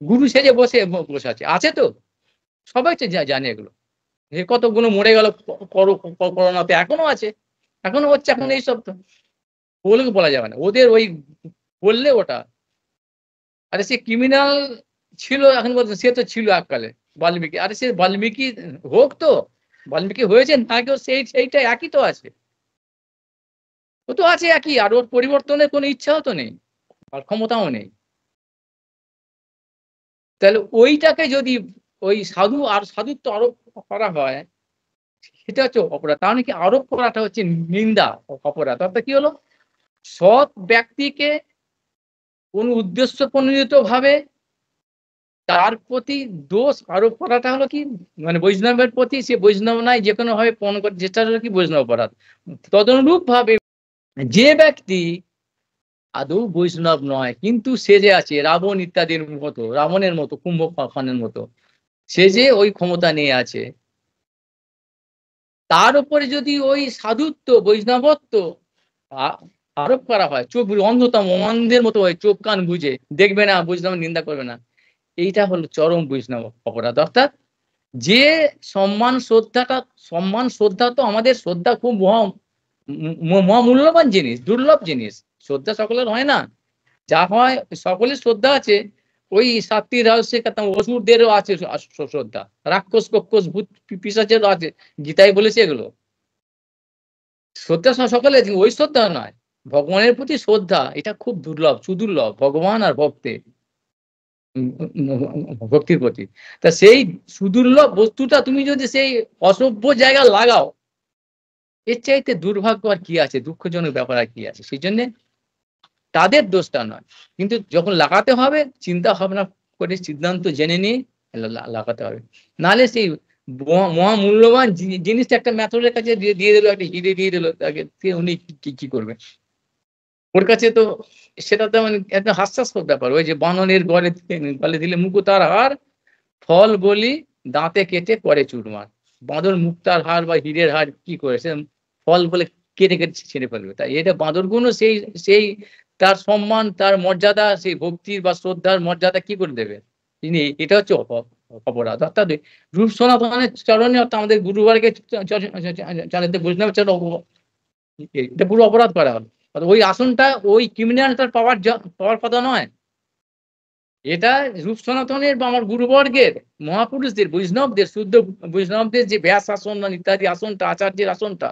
গুরু সেজে বসে বসে আছে তো, সবাই তো জানে এগুলো। যে কতগুলো মরে গেল করোনাতে, এখনো আছে, এখনো হচ্ছে, এখন এইসব তো বলা যাবে না ওদের, ওই বললে ওটা। আরে সে ক্রিমিনাল ছিল, এখন বলতে সে তো ছিল এককালে বাল্মীকি, আরে সে বাল্মীকি হোক তো, বাল্মীকি হয়েছেন আগেও সেইটা একই তো আছে, ও তো আছে একই, আর ওর পরিবর্তনের কোনো ইচ্ছাও তো নেই, আর ক্ষমতাও নেই। তাহলে ওইটাকে যদি ওই সাধু আর সাধুত্ব আরোপ করা হয়, সেটা হচ্ছে অপরাধ। তাহলে কি আরোপ করাটা হচ্ছে নিন্দা, অপরাধ। অর্থাৎ কি হলো, সৎ ব্যক্তিকে কোন উদ্দেশ্য প্রণোদিত ভাবে তার প্রতি দোষ আরোপ করাটা হলো কি, মানে বৈষ্ণবের প্রতি, সে বৈষ্ণব নাই, যে কোনো ভাবে প্রমাণ করে যেটা হলো কি বৈষ্ণব অপরাধ। তদনুরূপ ভাবে যে ব্যক্তি আদৌ বৈষ্ণব নয়, কিন্তু সে যে আছে রাবণ ইত্যাদির মতো, রাবণের মতো, কুম্ভকর্ণের মতো, সে যে ওই ক্ষমতা নিয়ে আছে, তার উপরে যদি ওই সাধুত্ব বৈষ্ণবত্ব আরোপ করা হয়, চোখ অন্ধতম অন্ধের মতো হয়, চোখ কান বুঝে দেখবে না, বৈষ্ণব নিন্দা করবে না, এইটা হলো চরম বৈষ্ণব অপরাধ। অর্থাৎ যে সম্মান শ্রদ্ধা তো আমাদের, শ্রদ্ধা খুব মহামূল্যবান জিনিস, দুর্লভ জিনিস। শ্রদ্ধা সকলের হয় না, যা হয় সকলের শ্রদ্ধা আছে। ওই সাত্বিক রাজসিক অসুরদেরও আছে শ্রদ্ধা, রাক্ষস কক্ষস ভূত পিশাচেরও আছে, গীতায় বলেছে এগুলো। শ্রদ্ধা সকলে, ওই শ্রদ্ধা নয়, ভগবানের প্রতি শ্রদ্ধা এটা খুব দুর্লভ, সুদুর্লভ ভগবান আর ভক্তের ভক্তির প্রতি। তা সেই সুদুর্লভ বস্তুটা তুমি যদি সেই অসভ্য জায়গায় লাগাও, এর চাইতে দুর্ভাগ্য আর কি আছে? দুঃখজনক ব্যাপার আর কি আছে? সেইজন্যে তাদের দোষটা নয়। কিন্তু যখন লাগাতে হবে চিন্তা ভাবনা করে সিদ্ধান্ত জেনে নিয়ে লাগাতে হবে। নাহলে সেই মহামূল্যবান জিনিসটা একটা মেথরের কাছে দিয়ে দিল, একটা হিরে দিয়ে দিল তাকে, উনি কি করবে? ওর কাছে তো সেটা তেমন একটা হাস্যাস্পদ ব্যাপার। ওই যে বানরের গলে দিলে মুকুতার হার, ফল বলি দাঁতে কেটে করে চুরমার। বাঁদর মুক্তার হার বা হীরের হার কি করে? সে ফল বলে কেটে ছিঁড়ে ফেলবে। তাই এটা বাঁদরগুলো সেই সেই তার সম্মান, তার মর্যাদা, সেই ভক্তির বা শ্রদ্ধার মর্যাদা কি করে দেবে? তিনি এটা হচ্ছে অপরাধ। অর্থাৎ রূপ সনাতনের চরণে, অর্থাৎ আমাদের গুরুবারকে চরণে বৈষ্ণব চরণ, এটা পুরো অপরাধ করা হলো। ওই আসনটা ওই ক্রিমিনালটার পাওয়ার কথা নয়। এটা রূপ সনাতনের বা আমার গুরুবর্গের, মহাপুরুষদের, বৈষ্ণবদের, শুদ্ধ বৈষ্ণবদের যে ব্যাস আসন ইত্যাদি আসনটা, আচার্যের আসনটা,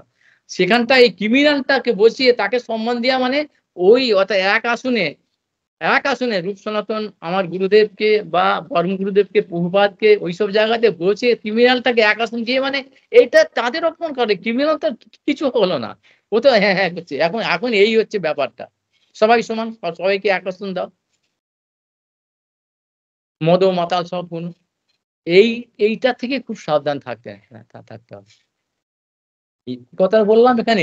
সেখানটা এই ক্রিমিনালটাকে বসিয়ে তাকে সম্মান দেওয়া মানে ওই অর্থাৎ এক আসনে রূপ সনাতন আমার গুরুদেবকে বা পরম গুরুদেবকে, প্রভুপাদকে ওইসব জায়গাতে বসে ক্রিমিনালটাকে এক আসন দিয়ে মানে এইটা তাদের অপমান করে। ক্রিমিনাল তো কিছু হলো না, ও তো হ্যাঁ করছে। এখন এখন এই হচ্ছে ব্যাপারটা, সবাই সমান, সবাইকে এক আসন দাও, মদ মাতাল সব গুণ। এইটা থেকে খুব সাবধান থাকতে হবে। এই কথা বললাম এখানে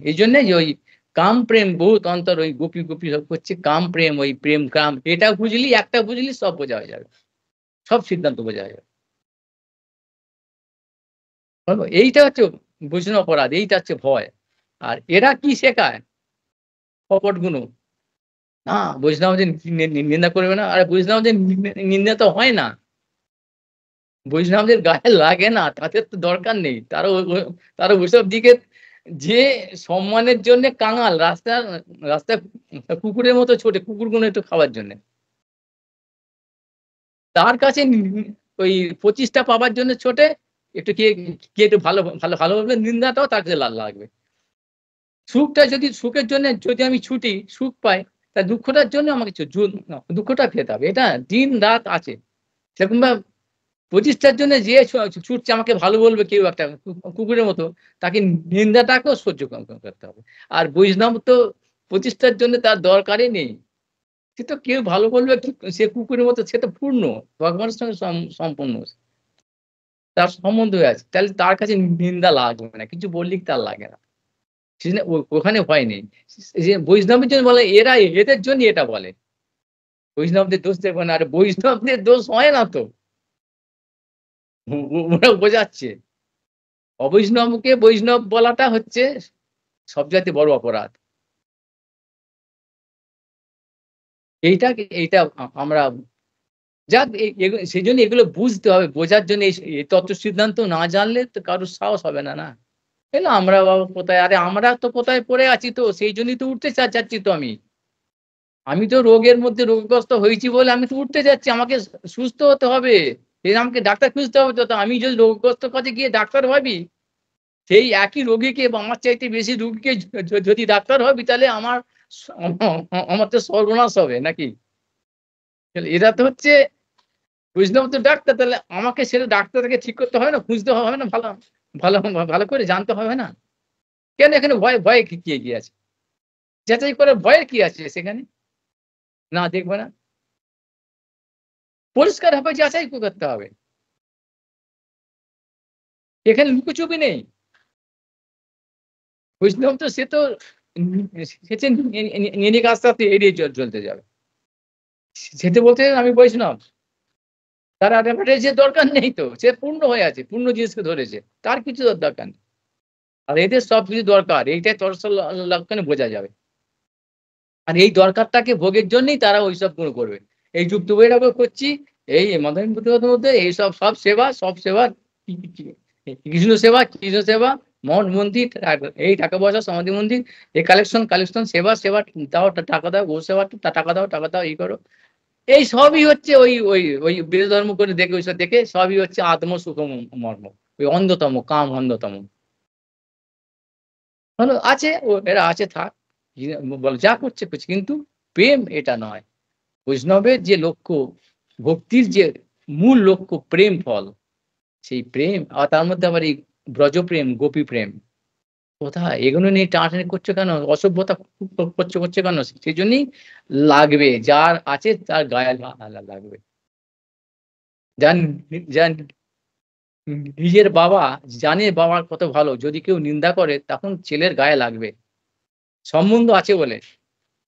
এই জন্যে যে ওই কাম প্রেম বহুত অন্তর, ওই গোপী সব করছে কাম প্রেম, ওই প্রেম কাম, এটা বুঝলি, একটা বুঝলি সব বোঝা হয়ে যাবে, সব সিদ্ধান্ত বোঝা হয়ে যাবে। এইটা হচ্ছে বৈষ্ণব অপরাধ, এইটা হচ্ছে ভয়। আর এরা কি শেখায়? কপট গুণ। না, বৈষ্ণবদের নিন্দা করবে না। আরে বৈষ্ণবদের নিন্দা তো হয় না, বৈষ্ণবদের গায়ে লাগে না, তাদের তো দরকার নেই। তারা ওইসব দিকে যে সম্মানের জন্য কাঙাল, রাস্তায় কুকুরের মতো ছোটে, কুকুরগুলো একটু খাওয়ার জন্য। তার কাছে ওই 25 টা পাবার জন্য ছোটে, একটু কে একটু ভালো বলবে, নিন্দাটাও তার কাছে লাগবে। সুখের জন্য যদি আমি ছুটি, সুখ পাই, তা দুঃখটার জন্য আমাকে দুঃখটা খেতে হবে। এটা দিন রাত আছে। সেরকম প্রতিষ্ঠার জন্য যে ছুটছে, আমাকে ভালো বলবে কেউ একটা কুকুরের মতো, তাকে নিন্দাটাকেও সহ্য করতে হবে। আর বৈষ্ণব তো প্রতিষ্ঠার জন্য তার দরকারই নেই। সে তো কেউ ভালো বলবে, সে কুকুরের মতো, সে তো পূর্ণ ভগবানের সঙ্গে সম্পূর্ণ, তার সম্বন্ধ হয়ে আছে। তাহলে তার কাছে নিন্দা লাগবে না, কিছু বললেই তার লাগে না। সেজন্য ওখানে ভয় নেই। যে বৈষ্ণবের জন্য বলে, এদের জন্য এটা বলে, বৈষ্ণবদের দোষ দেখবে না। আর বৈষ্ণবদের দোষ হয় না তো, ওরা বোঝাচ্ছে। অবৈষ্ণবকে বৈষ্ণব বলাটা হচ্ছে সবচাইতে বড় অপরাধ। এইটা আমরা যাক, সেইজন্য এগুলো বুঝতে হবে। বোঝার জন্য এই তত্ত্ব সিদ্ধান্ত না জানলে তো কারোর সাহস হবে না, না? আমরা বাবা কোথায়? আরে আমরা তো কোথায় পড়ে আছি, তো সেই জন্যই তো উঠতে চাচ্ছি তো আমি। আমি তো রোগের মধ্যে রোগগ্রস্ত হয়েছি বলে আমি তো উঠতে যাচ্ছি। আমাকে সুস্থ হতে হবে। আমাকে ডাক্তার খুঁজতে হবে তো। আমি যদি রোগগ্রস্ত কাছে গিয়ে ডাক্তার ভাবি, সেই একই রোগীকে বা আমার চাইতে বেশি রোগীকে যদি ডাক্তার হবি, তাহলে আমার তো সর্বনাশ হবে নাকি? এরা তো হচ্ছে বৈষ্ণব তো ডাক্তার, তাহলে আমাকে সেটা ডাক্তারকে ঠিক করতে হবে না? খুঁজতে হবে না? ভালো ভালো ভালো করে জানতে হবে না? কেন এখানে ভয়ে কি আছে? যাচাই করার ভয়ের কি আছে সেখানে? না দেখবে না? পরিষ্কার ভাবে যাচাই করতে হবে। এখানে লুকোচুপি নেই। বৈষ্ণব তো সে তো নিরিক আস্তে আস্তে এড়িয়ে চলতে যাবে। সেটা বলতে আমি বৈষ্ণব, তার অ্যাডভান্টেজের দরকার নেই তো। সে পূর্ণ হয়ে আছে, পূর্ণ জিনিসকে ধরেছে। তার কিছু দরকার নেই। আর এদের সবকিছু দরকার। এইটাই তরসল লক্ষণে বোঝা যাবে। আর এই দরকারটাকে ভোগের জন্যই তারা ঐসব গুলো করবে। এই যুক্ত বৈরাগ্য করছি, এই মাধ্যমিক প্রতিবাদের মধ্যে এইসব সব সেবা কৃষ্ণ সেবা, মঠ মন্দির, এই টাকা পয়সা, সমাধি মন্দির, এই কালেকশন, সেবা দাও, টাকা দাও, গো সেবা, টাকা দাও, এই করো। এই সবই হচ্ছে ওই ওই ওই বেদ ধর্ম করে দেখে, ওইসব দেখে সবই হচ্ছে আত্মসুখ মর্ম। ওই অন্ধতম কাম, অন্ধতম হলো আছে, এরা আছে থাক। বলে যা করছে করছে, কিন্তু প্রেম এটা নয়। বৈষ্ণবের যে লক্ষ্য, ভক্তির যে মূল লক্ষ্য প্রেম ফল, সেই প্রেম আর তার মধ্যে আবার এই ব্রজপ্রেম, গোপী প্রেম। কোথায়? এগুলো নিয়ে টানাটানি করছো কেন? অসভ্যতা করছো কেন? সেজন্যই লাগবে। যার আছে তার গায়ে লাগবে। যার যার নিজের বাবা জানে বাবার কত ভালো। যদি কেউ নিন্দা করে তখন ছেলের গায়ে লাগবে। সম্বন্ধ আছে বলে।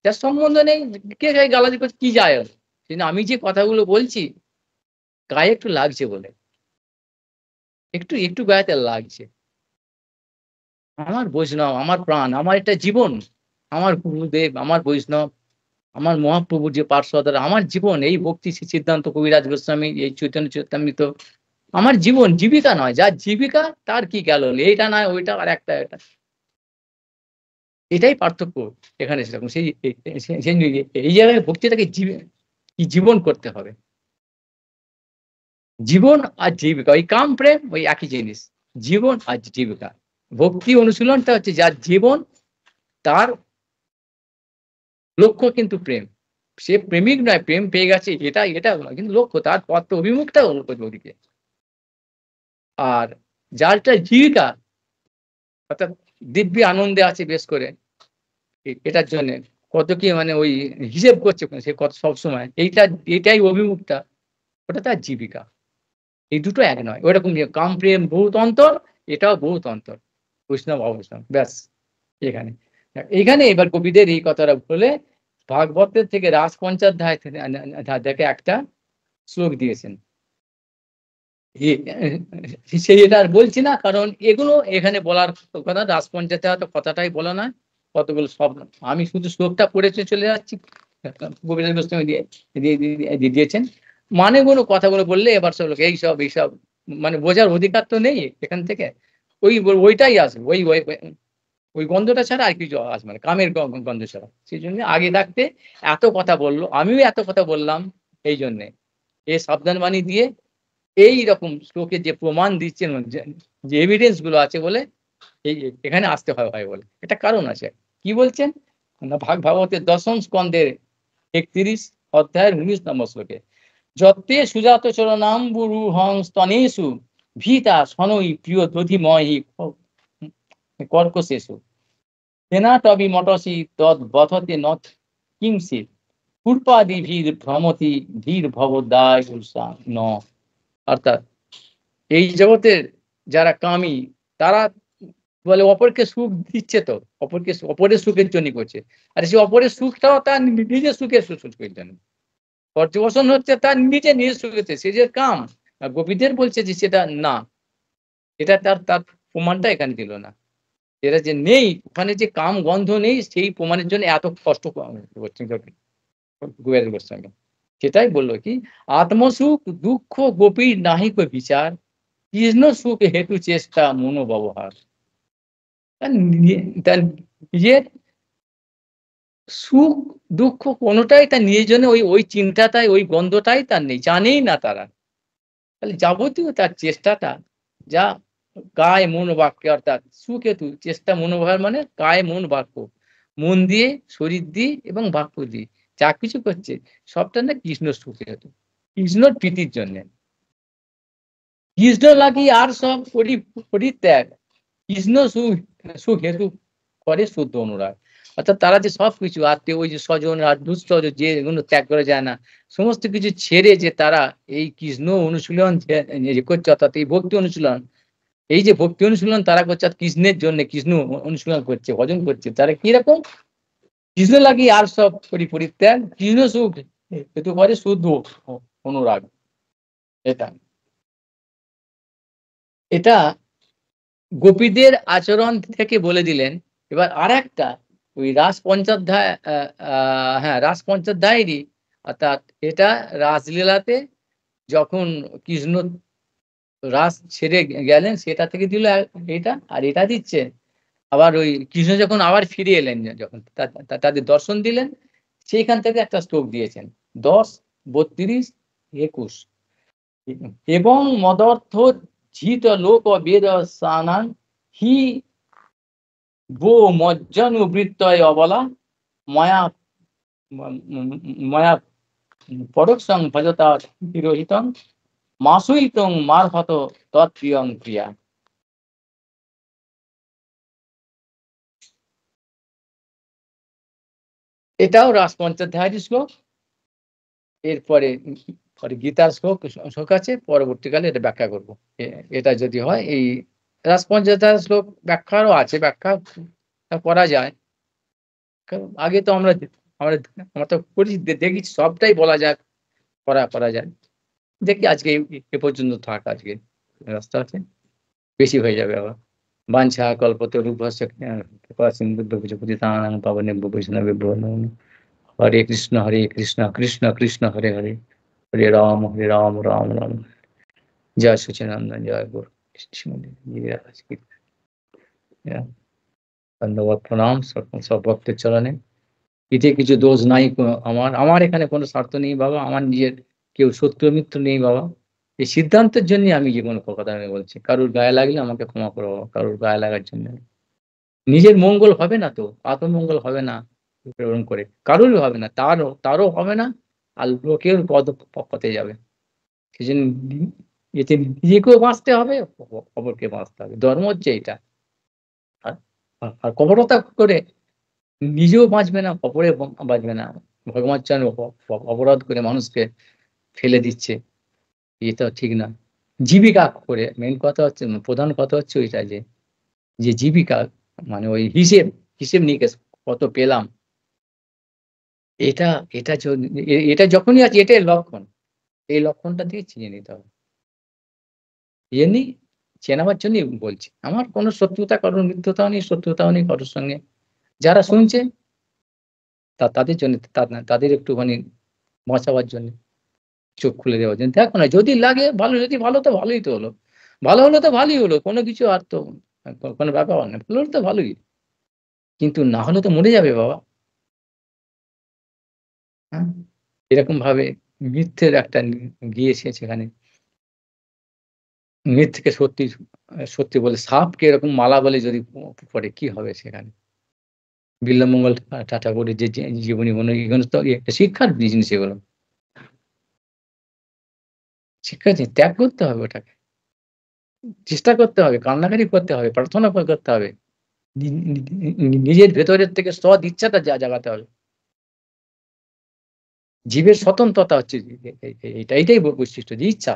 যার সম্বন্ধ নেই, কে গায়ে গালাগালি করছে কি যায় ওর? কিন্তু আমি যে কথাগুলো বলছি গায়ে একটু লাগছে বলে। একটু গায়েতে লাগছে। আমার বৈষ্ণব, আমার প্রাণ, আমার এটা জীবন। আমার গুরুদেব, আমার বৈষ্ণব, আমার মহাপ্রভুর যে পার্শ্বদরা, আমার জীবন এই ভক্তি সিদ্ধান্ত কবিরাজ গোস্বামী, এই চৈতন্য চরিতামৃত আমার জীবন, জীবিকা নয়। যার জীবিকা তার কি গেল? এইটা নয় ওইটা আর একটা এটা। এটাই পার্থক্য এখানে সেরকম। সেই এই জায়গায় ভক্তিটাকে জীবন করতে হবে। জীবন আর জীবিকা ওই কাম প্রেম ওই একই জিনিস। জীবন আর জীবিকা। ভক্তি অনুশীলনটা হচ্ছে যার জীবন, তার লক্ষ্য কিন্তু প্রেম। সে প্রেমিক নয়, প্রেম পেয়ে গেছে এটা নয়। কিন্তু লক্ষ্য তার পথ অভিমুখটা ওদিকে। আর যারটা জীবিকা অর্থাৎ দিব্যি আনন্দে আছে বেশ করে এটার জন্যে কত কি মানে ওই হিসেব করছে সে কত সবসময় এইটাই অভিমুখটা, ওটা তার জীবিকা। এই দুটো এক নয়। ওইরকম কাম প্রেম বহুত অন্তর, এটাও বহুত অন্তর। বৈষ্ণব অবৈষ্ণব ব্যাস এখানে। এইখানে এবার কবিদের এই কথাটা বলে ভাগবতের থেকে রাস পঞ্চাধ্যায় থেকে একটা শ্লোক দিয়েছেন। সে এটা আর বলছি না, কারণ এগুলো এখানে বলার কথা। রাস পঞ্চায়েতে হয়তো কথাটাই বলা নয়, কতগুলো শব্দ আমি শুধু শ্লোকটা পড়েছে চলে যাচ্ছি। গোবিন্দ গোস্বামী দিয়েছেন মানেগুলো, কথাগুলো বললে এবার সব লোক এইসব মানে বোঝার অধিকার তো নেই এখান থেকে। ওইটাই আসবে, ওই গন্ধটা ছাড়া আর কিছু আসবে না, কামের গন্ধ ছাড়া। সেই জন্য আগে থাকতে এত কথা বললো, আমিও এত কথা বললাম এই জন্যে এ সাবধান বাণী দিয়ে এইরকম শ্লোকে যে প্রমাণ দিচ্ছেন, যে এভিডেন্স গুলো আছে বলে এই এখানে আসতে হয় বলে এটা কারণ আছে। কি বলছেন না, ভাগবতের দশম স্কন্ধের 31 অধ্যায়ের 19 নম্বর শ্লোকে যত্তে সুজাত চরণাম্বুরু হং স্তনেষু ভীতা সনই প্রিয় দধিময়ী কর্কশেষু তেনা তবি মটসি তদ বথতে নত কিংসিত পূর্বাদি ভীর ভ্রমতি ধীর ভবদায় ন। অর্থাৎ এই জগতের যারা কামী তারা বলে অপরকে সুখ দিচ্ছে, তো অপরের সুখের জন্য করছে। আর সেই অপরের সুখটাও তার নিজের সুখের জন্য। পর্যবসন হচ্ছে তার নিজের সুখেতে, সে যে কাম। গোপীদের বলছে যে সেটা না, এটা তার তার প্রমাণটা এখানে দিল না। এটা যে নেই, ওখানে যে কাম গন্ধ নেই, সেই প্রমাণের জন্য এত কষ্ট করছেন কুবের গোস্বামী। সেটাই বললো কি আত্মসুখ দুঃখ গোপীর নাহিক বিচার কৃষ্ণ সুখ হেতু চেষ্টা মনোব্যবহার। তার নিজের সুখ দুঃখ কোনোটাই তার নিজের জন্য ওই চিন্তাটাই ওই গন্ধটাই তার নেই, জানেই না তারা। তাহলে যাবতীয় তার চেষ্টাটা যা কায় মন বাক্যে, অর্থাৎ সুখেতু চেষ্টা মনোভাব মানে কায় মন বাক্য, মন দিয়ে শরীর দিয়ে এবং বাক্য দিয়ে যা কিছু করছে সবটা না কৃষ্ণ সুখেতু, কৃষ্ণর প্রীতির জন্য। কৃষ্ণ লাগি আর সব পরিত্যাগ কৃষ্ণ সুখ হেতু করে শুদ্ধ অনুরাগ। অর্থাৎ তারা যে সবকিছু আত্মীয় ওই যে স্বজন আর দুঃস্বজন যে এগুলো ত্যাগ করা যায় না, সমস্ত কিছু ছেড়ে যে তারা এই কৃষ্ণ অনুশীলন যে করছে, অর্থাৎ এই ভক্তি অনুশীলন, এই যে ভক্তি অনুশীলন তারা করছে কৃষ্ণের জন্য, কৃষ্ণ অনুশীলন করছে, ভজন করছে, তারা কিরকম কৃষ্ণ লাগি আর সব পরিত্যাগ কৃষ্ণ সুখ হেতু করে শুদ্ধ অনুরাগ। এটা এটা গোপীদের আচরণ থেকে বলে দিলেন। এবার আর একটা ওই রাস পঞ্চাধ্যায় হ্যাঁ রাস পঞ্চাধ্যায়েরই, অর্থাৎ এটা রাসলীলাতে যখন কৃষ্ণ রাস ছেড়ে গেলেন সেটা থেকে দিল এটা, আর এটা দিচ্ছে আবার ওই কৃষ্ণ যখন আবার ফিরে এলেন, যখন তাদের দর্শন দিলেন সেইখান থেকে একটা শ্লোক দিয়েছেন 10, 32, 21 এবং মদর্থ জিত লোক বেদ সানান হি ভূ মজ্জানুবৃত্তয় অবলা মায়া মায়া পরোক্ষং ভজতা তিরোহিতং মাসুইতং মারফত তৎপ্রিয়ং প্রিয়া। এটাও রাসপঞ্চাধ্যায়ের শ্লোক। এরপরে গীতার শ্লোক আছে, পরবর্তীকালে এটা ব্যাখ্যা করব। এটা যদি হয় এই রাসপঞ্চাধ্যায়ের শ্লোক ব্যাখ্যারও আছে, ব্যাখ্যা করা যায়। আগে তো আমরা আমরা তো করি, দেখি সবটাই বলা যায়, করা যায়। দেখি আজকে এ পর্যন্ত থাক, আজকে রাস্তা আছে, বেশি হয়ে যাবে আবার। বাঞ্ছা কল্পতরুভ্যশ্চ কৃপা সিন্ধুভ্যশ্চ পতিতানাং পাবনেভ্যো বৈষ্ণবেভ্যো নমো নমঃ। হরে কৃষ্ণ কৃষ্ণ কৃষ্ণ হরে হরে, হরে রাম রাম রাম। জয় সচিদানন্দ, জয় গুরু ধন্যবাদ, প্রণাম সব ভক্তের চরণে। এতে কিছু দোষ নাই আমার এখানে কোনো স্বার্থ নেই বাবা, আমার নিজের কেউ শত্রু মিত্র নেই বাবা। এই সিদ্ধান্তের জন্য আমি যে কোনো কথা আমি বলছি, কারুর গায়ে লাগলে আমাকে ক্ষমা করো বাবা, কারুর গায়ে লাগার জন্য। নিজের মঙ্গল হবে না তো, আত্মমঙ্গল হবে না প্রেরণ করে, কারোরই হবে না, তারও হবে না, আর লোকের পথে যাবে। সেই জন্য এতে নিজেকেও বাঁচতে হবে, অপরকে বাঁচতে হবে, ধর্ম হচ্ছে এটা। আর আর কপটতা করে নিজেও বাঁচবে না, অপরে বাঁচবে না। ভগবান চান অপরাধ করে মানুষকে ফেলে দিচ্ছে, এটা ঠিক না। জীবিকা করে মেন কথা হচ্ছে, প্রধান কথা হচ্ছে ওইটা, যে জীবিকা মানে ওই হিসেব নিকেশ কত পেলাম, এটা এটা যখনই আছে, এটাই লক্ষণ। এই লক্ষণটা দিয়ে চিনে নিতে হবে। এমনি চেনাবার জন্যই বলছি, আমার কোনো শত্রুতা, কারোর মিত্রতাও নেই, শত্রুতাও নেই কারোর সঙ্গে। যারা শুনছে তাদের জন্য, তাদের একটুখানি বাঁচাবার জন্য, চোখ খুলে দেওয়ার জন্য। দেখো না, যদি লাগে ভালো, যদি ভালো তো ভালোই তো হলো, ভালো হলে তো ভালোই হলো, কোনো কিছু আর তো কোনো ব্যাপার না, ভালো হলে তো ভালোই, কিন্তু না হলে তো মরে যাবে বাবা। হ্যাঁ, এরকম ভাবে মিথ্যের একটা গিয়েছে সেখানে, মিথ্যেকে সত্যি সত্যি বলে, সাপকে এরকম মালা বলে যদি পড়ে কি হবে সেখানে। বিল্বমঙ্গল ঠাকুরের যে জীবনী মনে, এগুলো তো একটা শিক্ষার জিনিস, এগুলো শিক্ষা ত্যাগ করতে হবে, ওটাকে চেষ্টা করতে হবে, কান্নাকাটি করতে হবে, প্রার্থনা করতে হবে, নিজের ভেতরের থেকে সৎ ইচ্ছাটা জাগাতে হবে। জীবের স্বতন্ত্রতা হচ্ছে এইটাই বৈশিষ্ট্য, যে ইচ্ছা,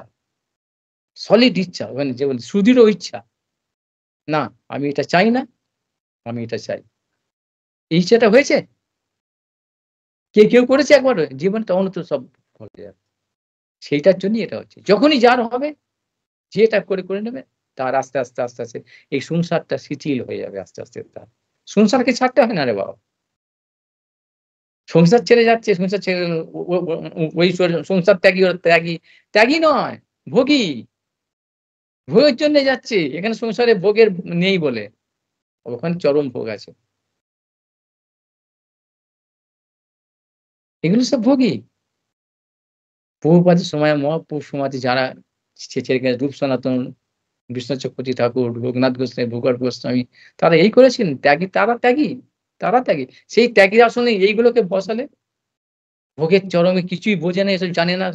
সলিড ইচ্ছা, মানে যেমন সুদৃঢ় ইচ্ছা, না আমি এটা চাই না, আমি এটা চাই। এই ইচ্ছাটা হয়েছে, কেউ করেছে একবার জীবনে, তখন তো সব হয়ে যাবে। সেইটার জন্যই এটা হচ্ছে, যখনই যার হবে, যে এটা করে নেবে, তার আস্তে আস্তে এই সংসারটা শিথিল হয়ে যাবে আস্তে আস্তে। তার সংসারকে ছাড়তে হয় না রে বাবা, সংসার ছেড়ে যাচ্ছে, সংসার ছেড়ে ওই সংসার ত্যাগী নয়, ভোগী, ভোগের জন্য যাচ্ছে। এখানে সংসারে ভোগের নেই বলে, ওখানে চরম ভোগ আছে, এগুলো সব ভোগী। প্রভুপাদের সময়, মহাপ্রভুর সমাজে যারা ছেড়ে গেছে, রূপ সনাতন, বিশ্বনাথ চক্রবর্তী ঠাকুর, লোকনাথ গোস্বামী, ভূগর্ভ গোস্বামী, তারা এই করেছিলেন, তারা ত্যাগী। সেই ত্যাগীর আসলে এইগুলোকে বসালে, ভোগের চরমে কিছুই বোঝে না, এসব জানে না,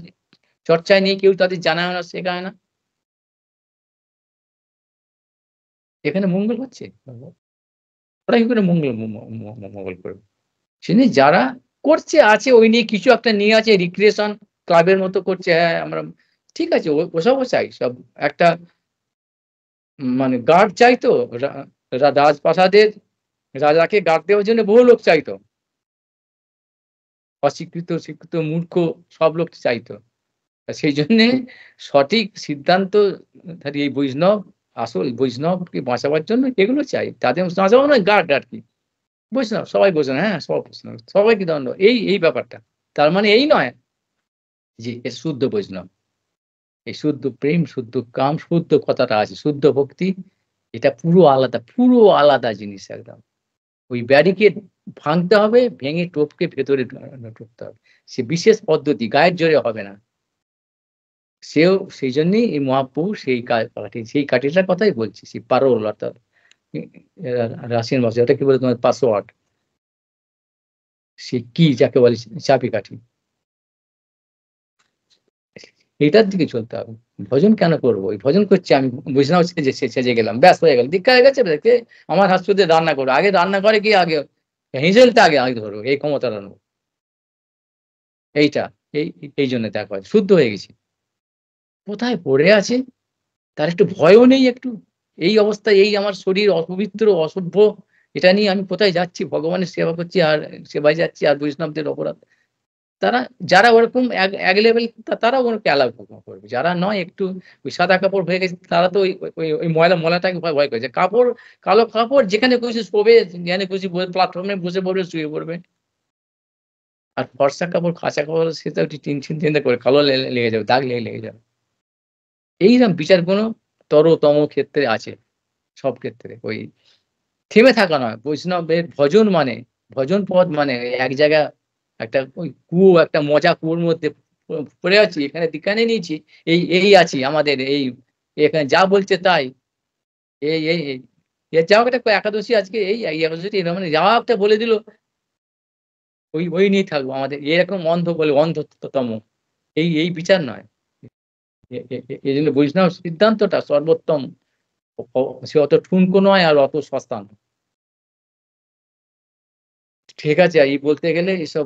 চর্চায় নেই, কেউ তাদের জানায় না, শেখায় না, এখানে মঙ্গল হচ্ছে, ওরা কি করে মঙ্গল করবে? সেজন্য যারা করছে, আছে ওই নিয়ে কিছু একটা নিয়ে আছে, রিক্রিয়েশন ক্লাবের মতো করছে, হ্যাঁ আমরা ঠিক আছে, ওসবও চাই সব। একটা মানে গার্ড চাইতো, রাজপ্রাসাদের রাজাকে গার্ড দেওয়ার জন্য বহু লোক চাইতো, অশিক্ষিত, শিক্ষিত, মূর্খ সব লোক চাইতো। সেই জন্যে সঠিক সিদ্ধান্ত এই বৈষ্ণব, আসল বৈষ্ণবকে বাঁচাবার জন্য এগুলো চাই, তাদের বাঁচাবো না, গার্ড আর কি, বৈষ্ণব সবাই বৈষ্ণব, হ্যাঁ সব বৈষ্ণব, সবাইকে দণ্ড, এই ব্যাপারটা। তার মানে এই নয় যে এ শুদ্ধ বৈষ্ণব, এই শুদ্ধ প্রেম, শুদ্ধ কাম, শুদ্ধ কথাটা আছে, শুদ্ধ ভক্তি, এটা পুরো আলাদা জিনিস একদম। ওই ব্যারিকেড ভাঙতে হবে, ভেঙে টপকে ভেতরে ঢুকতে হবে। সে বিশেষ পদ্ধতি, গায়ের জোরে হবে না। সেও সেই জন্যই এই মহাপ্রভু সেই কাঠিটার কথাই বলছি, সেই পারোল অর্থাৎ রাশিয়ান ভাষা, ওটা কি বলে তোমার পাসওয়ার্ড, সে কি যাকে বলে চাবিকাঠি, এটার দিকে চলতে হবে। ভজন কেন করবো? ওই ভজন করছি আমি, বুঝলাম সেজে গেলাম, ব্যাস হয়ে গেল, দীক্ষা হয়ে গেছে, দেখে আমার হাসপাতালে রান্না করবো, আগে রান্না করে কি আগে হিজলটা আগে আগে ধরবো, এই ক্ষমতা রাখবো, এইটা এই এই জন্য দেখা হয় শুদ্ধ হয়ে গেছি। কোথায় পড়ে আছে, তার একটু ভয়ও নেই একটু, এই অবস্থায় এই আমার শরীর অপবিত্র অসভ্য, এটা নিয়ে আমি কোথায় যাচ্ছি, ভগবানের সেবা করছি আর সেবায় যাচ্ছি আর বৈষ্ণবদের অপরাধ। তারা যারা ওরকম এক লেভেল তারাও ওরকম অ্যালাউ করবে। যারা নয় একটু ওই সাদা কাপড় হয়ে গেছে তারা তো ওই ময়লাটাকে ভয় করেছে। কাপড়, কালো কাপড় যেখানে খুশি শোবে, যেখানে খুশি প্ল্যাটফর্মে বসে পড়বে, শুয়ে পড়বে। আর ফর্সা কাপড়, কাঁচা কাপড় সেটা একটু চিন্তা করে কালো লেগে যাবে, দাগ লেগে যাবে। এইরকম বিচার কোনো তম ক্ষেত্রে আছে। সব ক্ষেত্রে ওই থেমে থাকা নয়। বৈষ্ণবের ভজন মানে, ভজন পথ মানে এক জায়গা একটা ওই কুয়ো, একটা মজা কুয়োর মধ্যে পড়ে আছি। এখানে দীক্ষা নিয়ে নিয়েছি। এই আছি আমাদের এই এখানে যা বলছে তাই। এই এর যাও একটা একাদশী আজকে এই একাদশীটি এরকম মানে যা একটা বলে দিল, ওই নিয়েই থাকবো। আমাদের এরকম অন্ধ বলে অন্ধতম। এই বিচার নয়। এজন্য বৈষ্ণব সিদ্ধান্তটা সর্বোত্তম। অ সে অত ঠুনকো নয় আর অত সস্তা নয়। ঠিক আছে, এই বলতে গেলে এসব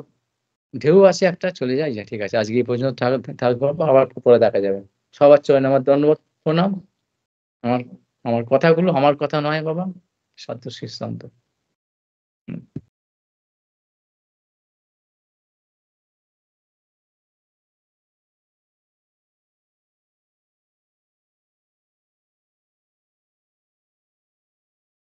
ঢেউ আসে একটা চলে যায়। ঠিক আছে। আজকে এই পর্যন্ত থাকবো, আবার পরে দেখা যাবে। সবার চরণে আমার দণ্ডবত প্রণাম। আমার আমার কথাগুলো আমার কথা নয় বাবা, সদ্য সিদ্ধান্ত।